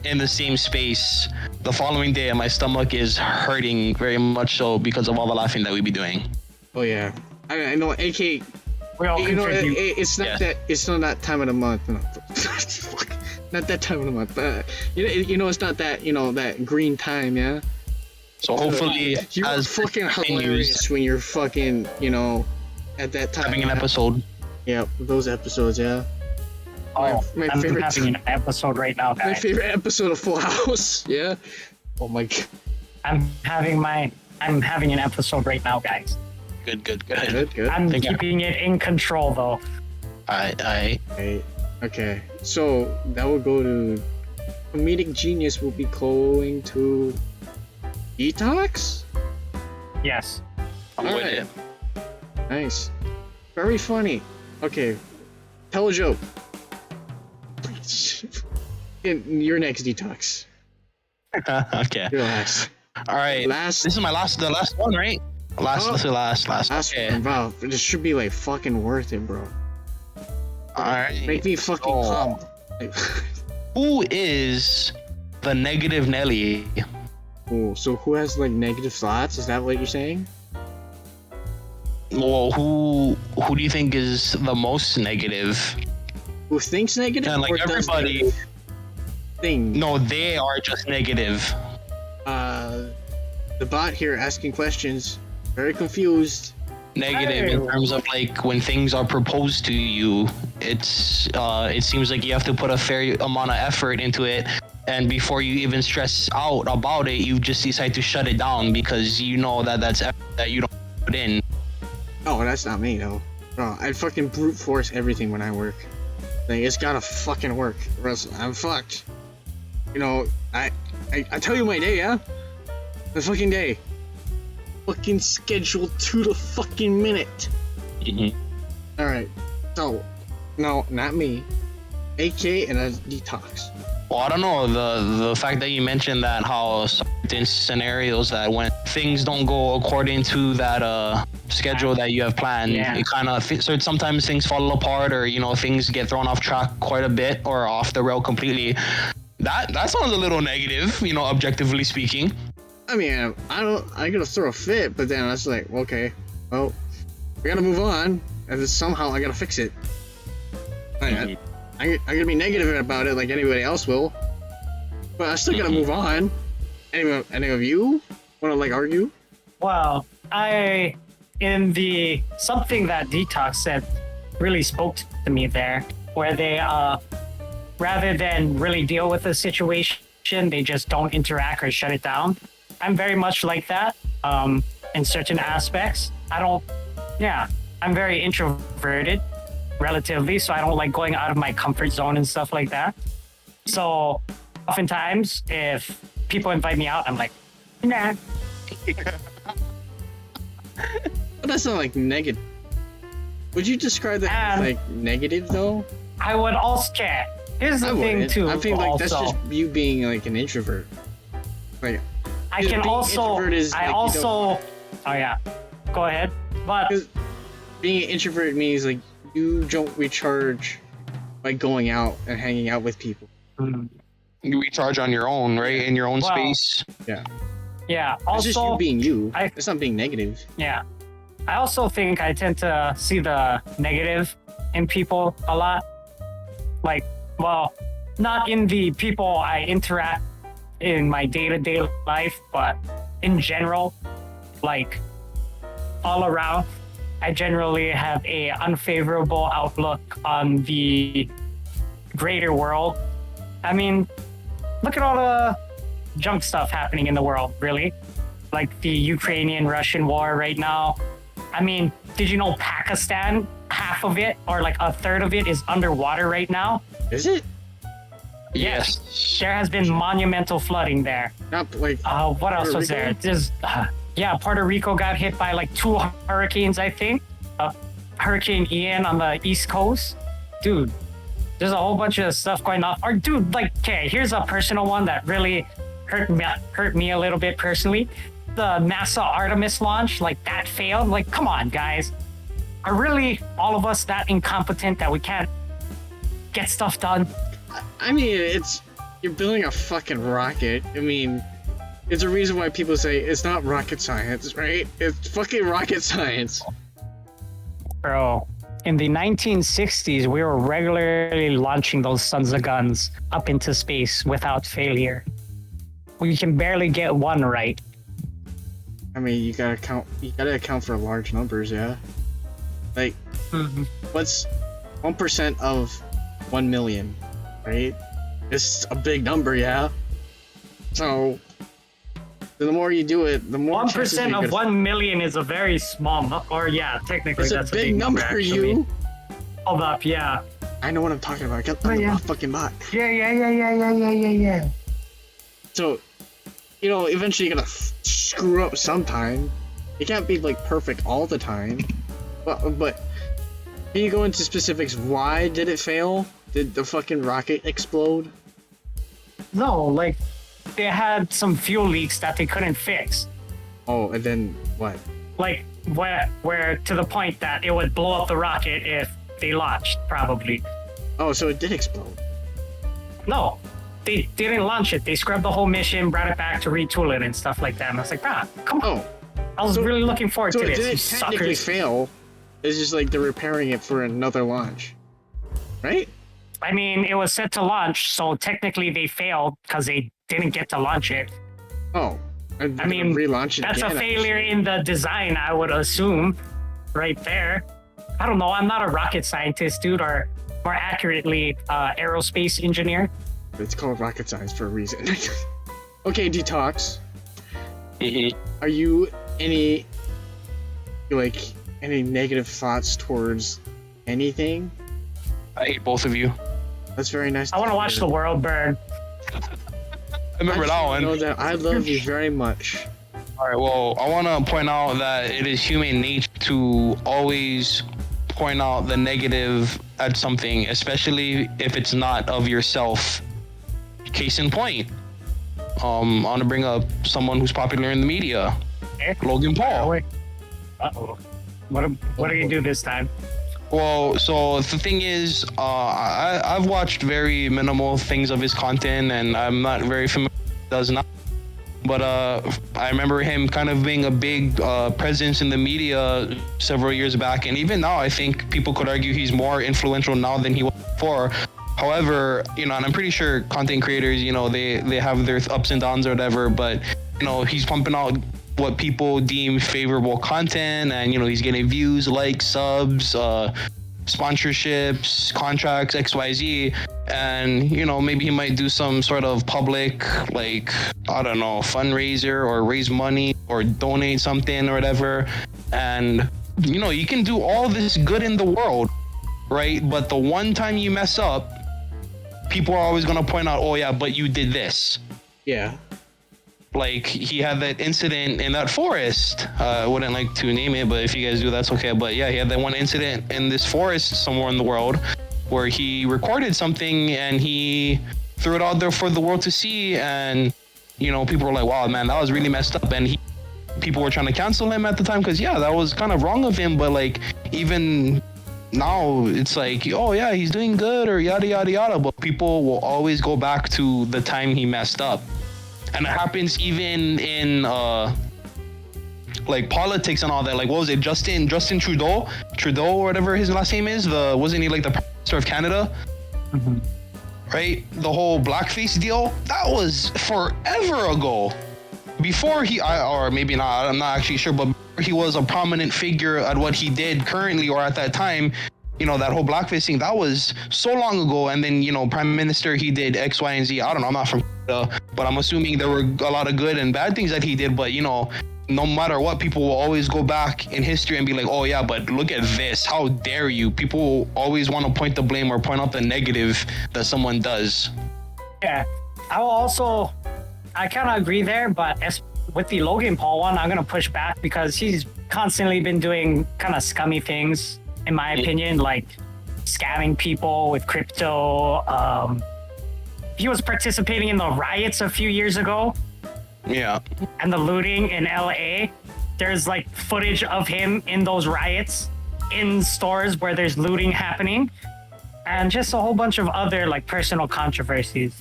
in the same space, the following day my stomach is hurting very much so because of all the laughing that we be doing. Oh yeah. I know. AK. We all contribute. It's not Yeah. it's not that time of the month. No. Fuck. Not that time of the month. But it's not that that green time. Yeah. So hopefully, You're as fucking continues, hilarious when you're fucking at that time. having an episode. Yeah, those episodes. Yeah. Oh, my I'm favorite having an episode right now, My guys. favorite episode of Full House. Yeah. Oh my god. I'm having an episode right now, guys. Good. Good. I'm Thank you. keeping it in control though. I Okay. So that will go to comedic genius. Will be going to Detox. Yes. I'm with Alright. it. Nice. Very funny. Okay. Tell a joke. You're next, Detox. Okay. You're last. All right. Last. This is the last one, right? Last. Oh. This is last. Last Okay. one. Wow. This should be like fucking worth it, bro. All right. Make me fucking Oh. come. Who is the negative Nelly? Cool. So who has like negative thoughts? Is that what you're saying? Well, who do you think is the most negative? Who thinks negative? And like or does everybody, negative thing? no, they are just negative. The bot here asking questions. Very confused. Negative in terms of like when things are proposed to you, it seems like you have to put a fair amount of effort into it, and before you even stress out about it, you just decide to shut it down because you know that that's effort that you don't put in. Oh, that's not me though. Bro, I fucking brute force everything when I work. Like, it's gotta fucking work, or else I'm fucked. I tell you my day, yeah? The fucking day. Fucking scheduled to the fucking minute. Alright, so, no, not me. AK and a Detox. Well, I don't know, the fact that you mentioned that how certain scenarios that when things don't go according to that schedule that you have planned, Yeah. it kind of so sometimes things fall apart, or things get thrown off track quite a bit or off the rail completely. That sounds a little negative, objectively speaking. I mean, I gotta throw a fit, but then I was like, okay, well, we gotta move on. and then somehow I gotta fix it. I'm gonna be negative about it like anybody else will, but I still gotta move on. Any of you wanna like argue? Well, something that Detox said really spoke to me there, where they rather than really deal with the situation, they just don't interact or shut it down. I'm very much like that in certain aspects. I'm very introverted relatively, so I don't like going out of my comfort zone and stuff like that. So oftentimes if people invite me out, I'm like, nah. But that's not like negative. Would you describe that as like negative though? I would also check. Here's the thing too. I think like also, that's just you being like an introvert. Like I can also. Oh yeah. Go ahead. But being an introvert means like you don't recharge by going out and hanging out with people. You recharge on your own, right? In your own space. Yeah. Yeah. It's Also, just you being you. It's not being negative. Yeah. I also think I tend to see the negative in people a lot. Like, well, not in the people I interact in my day-to-day life, but in general, like all around, I generally have a unfavorable outlook on the greater world. I mean, look at all the junk stuff happening in the world, really. Like the Ukrainian-Russian war right now. I mean, did you know Pakistan, half of it, or like a third of it, is underwater right now? Is it? Yes. There has been monumental flooding there. Not like. What else was there? There's, Puerto Rico got hit by like 2 hurricanes, I think. Hurricane Ian on the East Coast. Dude, there's a whole bunch of stuff going on. Or dude, like, okay, here's a personal one that really hurt me a little bit personally. The NASA Artemis launch, like that failed. Like, come on, guys. Are really all of us that incompetent that we can't get stuff done? I mean, you're building a fucking rocket. I mean, it's a reason why people say it's not rocket science, right? It's fucking rocket science. Bro, in the 1960s, we were regularly launching those sons of guns up into space without failure. We can barely get one right. I mean, you gotta account for large numbers, yeah? Like, what's 1% of 1 million, right? It's a big number, yeah? So, the more you do it, the more 1% of 1 million is a very small, or yeah, technically that's a big number, actually. you. Hold up, yeah. I know what I'm talking about. I got the fucking bot. Yeah. So, you know, eventually you're gonna screw up sometime. It can't be like perfect all the time. But can you go into specifics? Why did it fail? Did the fucking rocket explode? No, like they had some fuel leaks that they couldn't fix. Oh, and then what? Like where to the point that it would blow up the rocket if they launched, probably. Oh, so it did explode. No, they didn't launch it. They scrubbed the whole mission, brought it back to retool it and stuff like that. And I was like, come on. Oh. I was really looking forward to this. So it didn't technically fail. It's just like they're repairing it for another launch. Right? I mean, it was set to launch, so technically they failed because they didn't get to launch it. Oh. I mean, relaunch it that's again, a failure in the design, I would assume, right there. I don't know. I'm not a rocket scientist, dude, or more accurately, aerospace engineer. It's called rocket science for a reason. Okay, Detox. Are you any negative thoughts towards anything? I hate both of you. That's very nice. I want to watch the world burn. I remember that one. Know that I love you very much. All right. Well, I want to point out that it is human nature to always point out the negative at something, especially if it's not of yourself. Case in point, I want to bring up someone who's popular in the media, Logan Paul. Uh-oh. What do you do this time? Well, so the thing is, I've watched very minimal things of his content, and I'm not very familiar with what he does now. But I remember him kind of being a big presence in the media several years back, and even now, I think people could argue he's more influential now than he was before. However, and I'm pretty sure content creators, they have their ups and downs or whatever, but he's pumping out what people deem favorable content, and he's getting views, likes, subs, sponsorships, contracts, XYZ, and maybe he might do some sort of public, like, I don't know, fundraiser or raise money or donate something or whatever. And you can do all this good in the world, right? But the one time you mess up, people are always going to point out, oh yeah, but you did this. Yeah. Like, he had that incident in that forest. I wouldn't like to name it, but if you guys do, that's okay. But yeah, he had that one incident in this forest somewhere in the world where he recorded something and he threw it out there for the world to see. And, people were like, wow, man, that was really messed up. And people were trying to cancel him at the time because, yeah, that was kind of wrong of him. But, like, even now, it's like, oh, yeah, he's doing good or yada, yada, yada. But people will always go back to the time he messed up. And it happens even in like politics and all that. Like, what was it, Justin Trudeau or whatever his last name is? Wasn't he like the Prime Minister of Canada? Mm-hmm. Right? The whole blackface deal, that was forever ago. Before or maybe not, I'm not actually sure, but he was a prominent figure at what he did currently or at that time. That whole blackface thing, that was so long ago. And then, Prime Minister, he did X, Y, and Z. I don't know, I'm not from Canada, but I'm assuming there were a lot of good and bad things that he did. But, no matter what, people will always go back in history and be like, oh yeah, but look at this. How dare you? People always want to point the blame or point out the negative that someone does. Yeah. I kind of agree there, but with the Logan Paul one, I'm going to push back because he's constantly been doing kind of scummy things, in my opinion, like scamming people with crypto. He was participating in the riots a few years ago. Yeah. And the looting in LA. There's like footage of him in those riots in stores where there's looting happening, and just a whole bunch of other like personal controversies.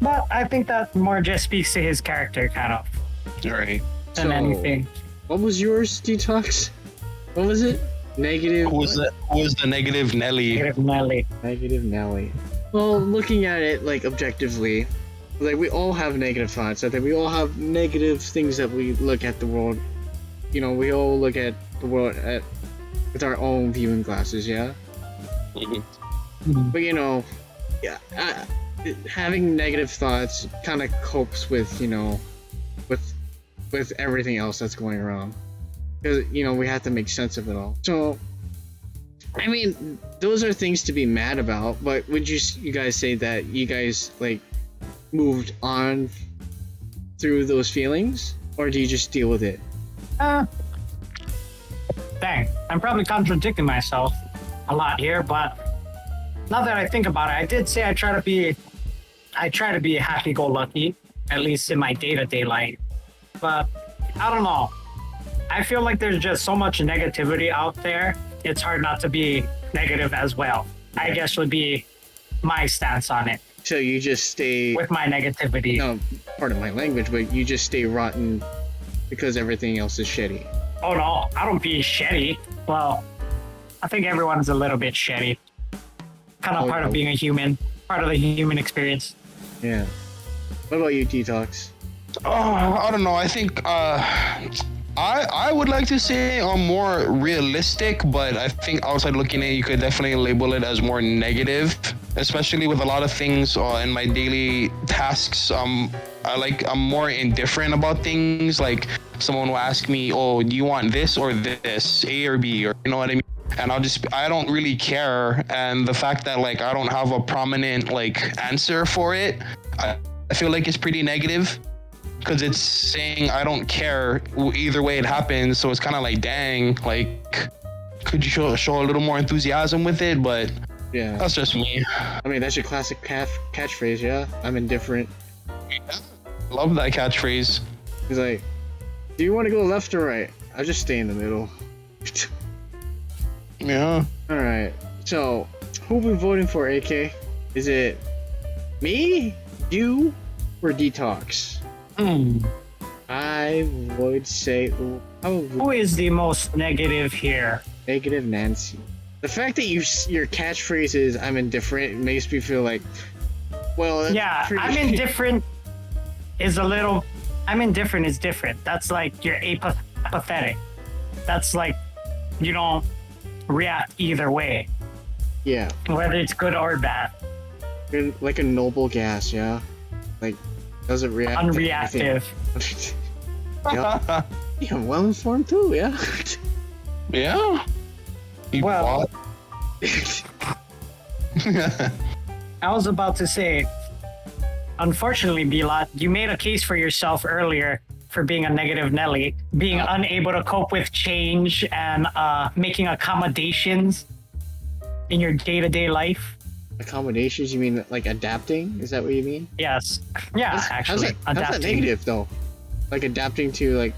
But I think that more just speaks to his character, kind of, Right. than anything. What was yours, Detox? What was it? Negative. Who was the negative Nelly? Negative Nelly. Negative Nelly. Well, looking at it like objectively, like we all have negative thoughts. I think we all have negative things that we look at the world. We all look at the world with our own viewing glasses. Yeah. Mm-hmm. But yeah, having negative thoughts kind of copes with with everything else that's going around, because we have to make sense of it all. So I mean, those are things to be mad about, but would you guys say that you guys like moved on through those feelings, or do you just deal with it? Dang, I'm probably contradicting myself a lot here, but now that I think about it, I did say I try to be happy-go-lucky, at least in my day-to-day life. But I don't know. I feel like there's just so much negativity out there. It's hard not to be negative as well. I guess would be my stance on it. So you just stay with my negativity. No, pardon my language, but you just stay rotten because everything else is shitty. Oh no, I don't be shitty. Well, I think everyone's a little bit shitty. Kind of part of being a human, part of the human experience. Yeah. What about you, Detox? I don't know. I think I would like to say I'm more realistic, but I think outside looking at it, you could definitely label it as more negative, especially with a lot of things in my daily tasks. I'm more indifferent about things. Like someone will ask me, oh, do you want this or this, A or B, or you know what I mean? And I don't really care. And the fact that like I don't have a prominent like answer for it, I feel like it's pretty negative. Because it's saying I don't care either way it happens, so it's kind of like, dang, like, could you show a little more enthusiasm with it? But yeah, that's just me. I mean, that's your classic catchphrase, yeah? I'm indifferent. Yeah, love that catchphrase. He's like, do you want to go left or right? I'll just stay in the middle. Yeah. Alright, so, who we voting for, AK? Is it me, you, or Detox? I would say probably Who is the most negative here? negative Nancy. The fact that your catchphrase is "I'm indifferent" makes me feel like, well, that's Yeah, pretty- I'm indifferent is a little. I'm indifferent is different. That's like you're apathetic. That's like you don't react either way, Yeah, whether it's good or bad. you're like a noble gas, yeah. Like doesn't react. to Unreactive. anything. Yeah, I'm well informed too. Yeah. Yeah. You Well- bought- I was about to say, unfortunately, Bilal, you made a case for yourself earlier for being a negative Nelly, being unable to cope with change and making accommodations in your day-to-day life. Accommodations? You mean like adapting? Is that what you mean? Yes. Yeah, How's actually, that adapting. negative though? Like adapting to like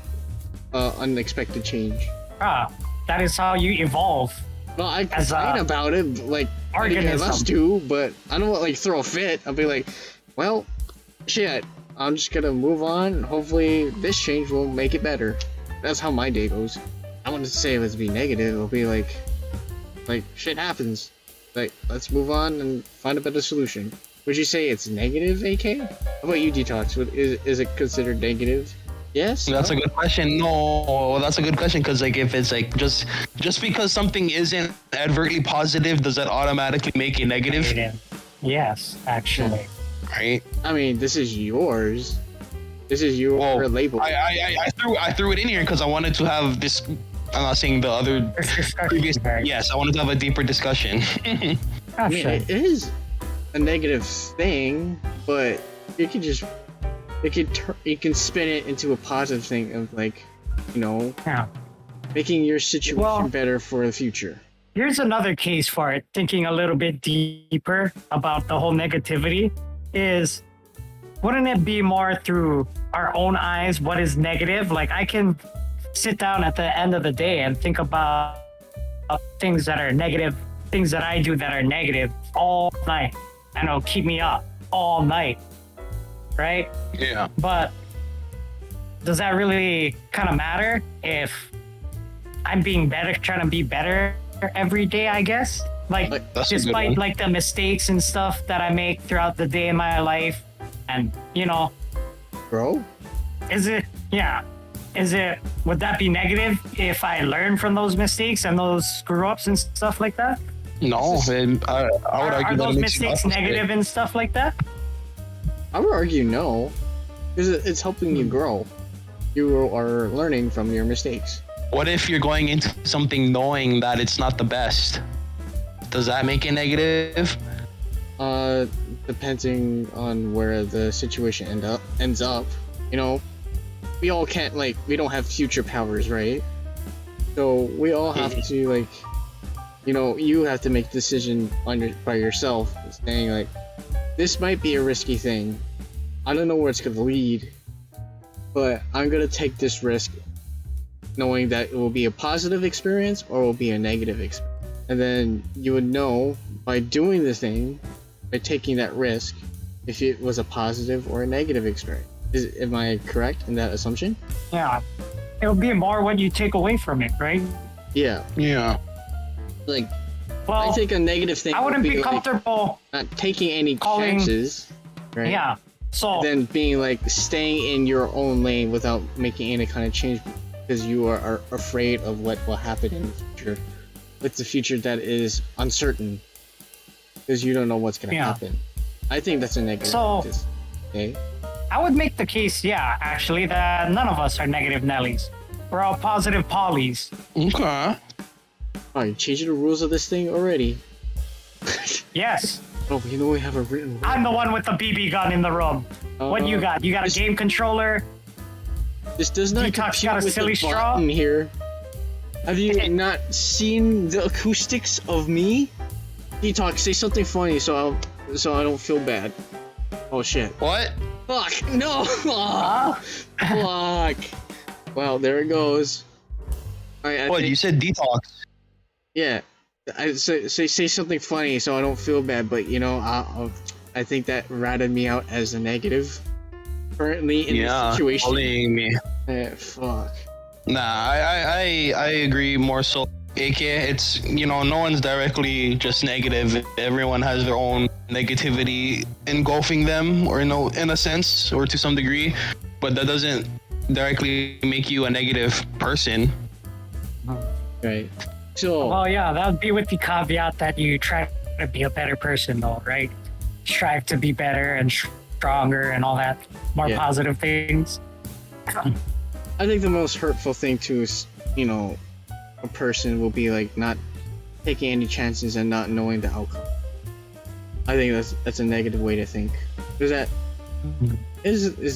unexpected change. That is how you evolve. Well, I As a complain about it, but, like many of organism. us do, but I don't want like throw a fit. I'll be like, well, shit. I'm just gonna move on. And hopefully, this change will make it better. That's how my day goes. I wouldn't say it would be negative. It'll be like shit happens. Like let's move on and find a better solution. Would you say it's negative, AK? How about you, Detox? Is it considered negative? Yes. That's No? a good question. No, that's a good question because like if it's like just because something isn't advertly positive, does that automatically make it negative? Yes, actually. Right. I mean, this is yours. This is your Well, label. I threw it in here because I wanted to have this. I'm not saying the other This discussion previous. is very- Yes, I wanted to have a deeper discussion. I Gosh, mean, it is a negative thing, but you can just you can spin it into a positive thing of like, you know, yeah. making your situation Well- better for the future. Here's another case for it, thinking a little bit deeper about the whole negativity is wouldn't it be more through our own eyes what is negative? Like I can sit down at the end of the day and think about things that are negative, things that I do that are negative all night. And it'll keep me up all night. Right? Yeah. But does that really kind of matter if I'm being better, trying to be better every day, I guess? Like, That's a good despite one. like the mistakes and stuff that I make throughout the day in my life. And, you know, Bro? would that be negative if I learn from those mistakes and those screw ups and stuff like that? No, man, I would Are argue that those it makes it mistakes opposite. negative and stuff like that? I would argue no, because it's helping you grow. You are learning from your mistakes. What if you're going into something knowing that it's not the best? Does that make it negative? Depending on where the situation ends up, you know, we all can't we don't have future powers, right? So we all have to like, you know, you have to make a decision by yourself, saying like, this might be a risky thing. I don't know where it's gonna lead, but I'm gonna take this risk, knowing that it will be a positive experience or it will be a negative experience. And then you would know by doing the thing, by taking that risk, if it was a positive or a negative experience. Am I correct in that assumption? Yeah. It'll be more what you take away from it, right? Yeah. Yeah. Like, Well, I think a negative thing I wouldn't would be like, comfortable. not taking any calling- chances, right? Yeah. So Then being like staying in your own lane without making any kind of change because you are afraid of what will happen in the future. With the future that is uncertain. Because you don't know what's gonna Yeah. happen. I think that's a negative. So- practice. Okay. I would make the case, yeah, actually, that none of us are negative Nellies. We're all positive Pollies. Okay. Oh, you changing the rules of this thing already? Yes, Oh, you know we have a written rule. I'm the one with the BB gun in the room. What you got? You got a this- game controller? This does not Detox compute got a with silly the straw? button here. Have you not seen the acoustics of me? Detox, say something funny so I don't feel bad. Oh shit. What? Fuck! No! Fuck! Well, there it goes. I What? think- You said detox. Yeah. I say something funny so I don't feel bad, but you know, I think that ratted me out as a negative. currently in this Yeah, situation. bullying me. Fuck. Nah, I agree more so. AK, it's no one's directly just negative. Everyone has their own negativity engulfing them, or in a sense, or to some degree, but that doesn't directly make you a negative person. Right. So Well, yeah, that would be with the caveat that you try to be a better person, though, right? Strive to be better and stronger and all that more Yeah. positive things. I think the most hurtful thing to a person will be like not taking any chances and not knowing the outcome. I think that's a negative way to think. Is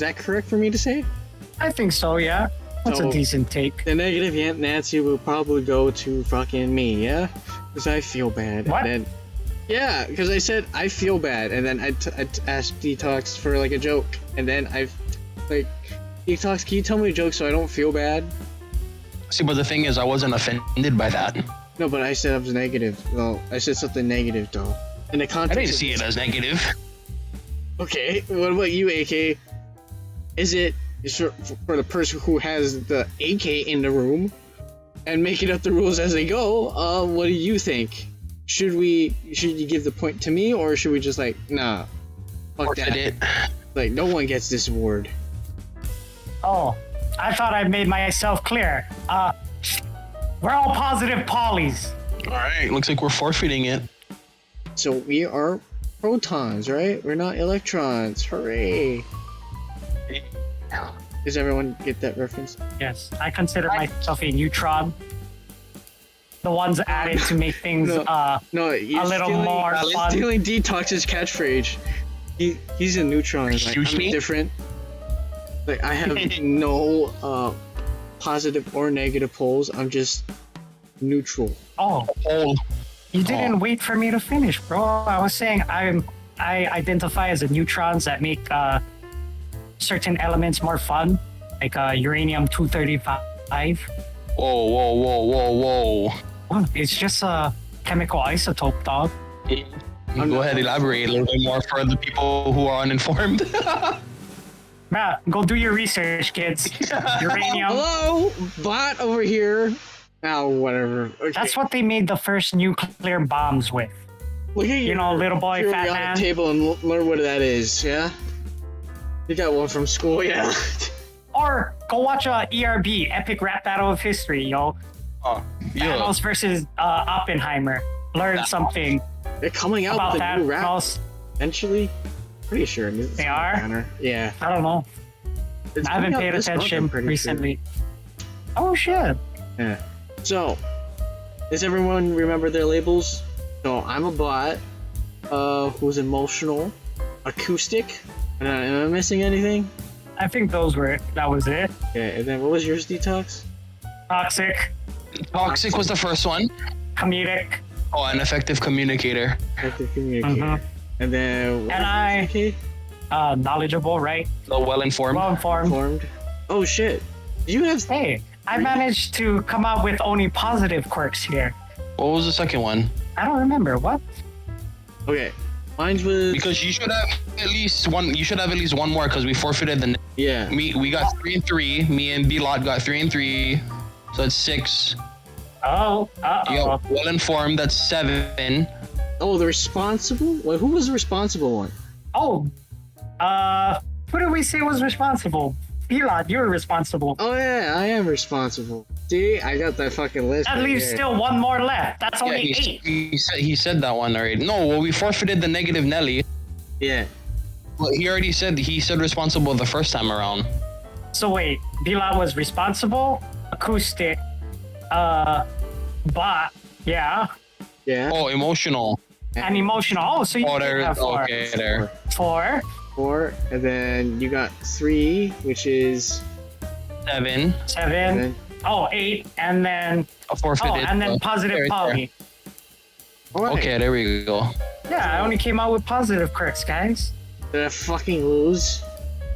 that correct for me to say? I think so, yeah. That's So- a decent take. The negative Aunt Nancy will probably go to fucking me, yeah? Because I feel bad. What? And then, yeah, because I said I feel bad, and then I asked Detox for like a joke, and then Detox, can you tell me a joke so I don't feel bad? See, but the thing is, I wasn't offended by that. No, but I said I was negative. No, I said something negative though. In the I context. didn't of see this- it as negative. Okay, what about you, AK? Is it for the person who has the AK in the room and making up the rules as they go? What do you think? Should you give the point to me, or should we just like, nah, fuck Forfeit that? it. Like, no one gets this award. Oh, I thought I made myself clear. We're all positive polys. All right, looks like we're forfeiting it. So we are protons, right? We're not electrons. Hooray! Does everyone get that reference? Yes, I consider myself a neutron. The ones added to make things No. No, you're a little stealing, more you're fun. stealing Detox's catchphrase. He's a neutron. Like, Excuse I'm me? different. Like, I have no positive or negative poles. I'm just neutral. Oh, Oh, you didn't wait for me to finish, bro. I was saying I identify as a neutrons that make certain elements more fun, like uranium-235. whoa. It's just a chemical isotope, dog. Go ahead, elaborate a little bit more for the people who are uninformed. Matt, go do your research, kids. Uranium. Hello, bot over here. Oh, whatever. Okay. That's what they made the first nuclear bombs with. Look at You know, little boy, fat on man. the table and learn what that is. Yeah. You got one from school, yeah. Or go watch a ERB, Epic Rap Battle of History, yo. Yeah. Thanos versus Oppenheimer. Learn something They're coming out about with a that. new rap Thanos. eventually. Pretty sure. It's They on the are? banner. Yeah. I don't know. It's I haven't coming out paid this month, attention I'm pretty recently. Oh shit. Sure. Yeah. So, does everyone remember their labels? So I'm a bot, who's emotional, acoustic. Am I missing anything? I think that was it. Yeah. And then what was yours, Detox? Toxic, Toxic was the first one. comedic, Oh, an effective communicator. Effective communicator. Mhm. And then. And I- Okay. knowledgeable, right? So well informed. Well informed. Informed. Oh shit. You have. Hey, I managed to come out with only positive quirks here. What was the second one? I don't remember what. Okay. Mine's was. Because you should have at least one. You should have at least one more because we forfeited the. Yeah. We got 3 and 3. Me and B Lot got 3 and 3. So that's 6. Oh, You got well informed. That's 7. Oh, the responsible? Wait, who was the responsible one? Oh, who did we say was responsible? Elon, you're responsible. Oh yeah, I am responsible. See, I got that fucking list. That right leaves here. still one more left. That's Yeah, only 8. he said that one already. No, well, we forfeited the negative Nelly. Yeah. Well, he said responsible the first time around. So wait, Bilal was responsible, acoustic, bot, yeah, Yeah. Oh, emotional. and emotional. Oh, so you Oh, did there. have 4. Okay, there. 4. 4, and then you got 3, which is 7. 7. Oh, 8, and then Forfeited. and then positive Right poly. All right. Okay, there we go. Yeah, I only came out with positive quirks, guys. Did I fucking lose?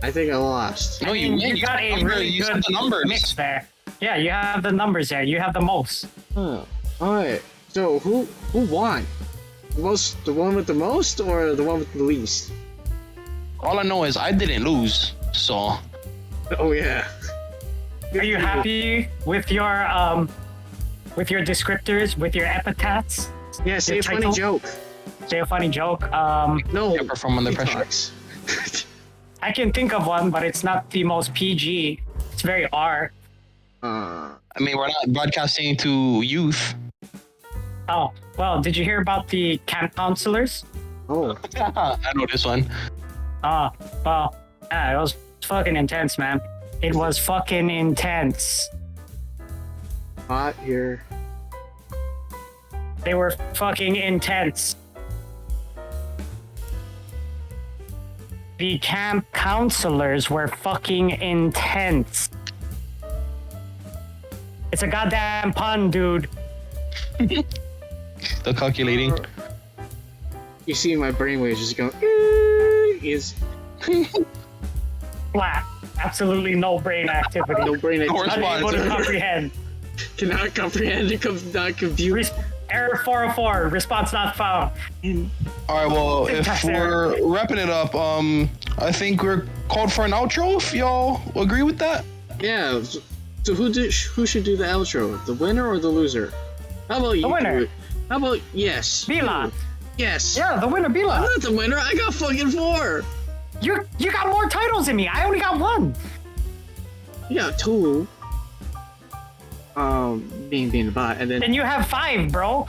I think I lost. No, you I mean, win. you got a Number- really you good said the numbers. mix there. Yeah, you have the numbers there. You have the most. Huh. All right. So who won? The one with the most, or the one with the least? All I know is I didn't lose. So Oh yeah. Are you happy with your descriptors, with your epithets? Yeah, say Your a funny title? joke. Say a funny joke. No. can't perform under he pressure. talks. I can think of one, but it's not the most PG. It's very R. Uh, I mean, we're not broadcasting to youth. Oh, well, did you hear about the camp counselors? oh. I know this one. Well, yeah, it was fucking intense, man. It was fucking intense. Hot here. They were fucking intense. The camp counselors were fucking intense. It's a goddamn pun, dude. The calculating. You see my brainwaves just going. Is Flat. Absolutely no brain activity. no brain No activity. response. Unable to comprehend. Cannot comprehend. Not compute. Error 404. Response not found. All right. Well, if Syntax we're wrapping it up, I think we're called for an outro. If y'all agree with that. Yeah. So who should do the outro? The winner or the loser? How about you? The winner. do it? How about yes? Bilon. Yes. Yeah, the winner, I'm Bilon. not the winner. I got fucking 4. You got more titles than me. I only got 1. You got 2. Being the bot, and then And you have 5, bro.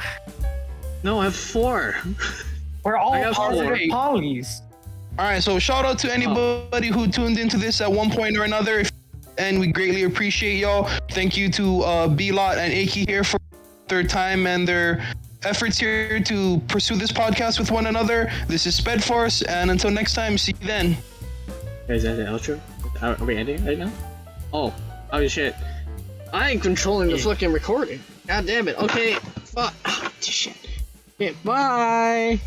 no, I have 4. We're all I got positive 4. polys. All right. So shout out to anybody who tuned into this at one point or another, and we greatly appreciate y'all. Thank you to B-Lot and Aki here for their time and their efforts here to pursue this podcast with one another. This is S.P.E.D Force, and until next time, see you then. Is that the outro? Are we ending right now? Oh shit. I ain't controlling the fucking recording. God damn it. Okay. Fuck. Ah, shit. Okay, bye.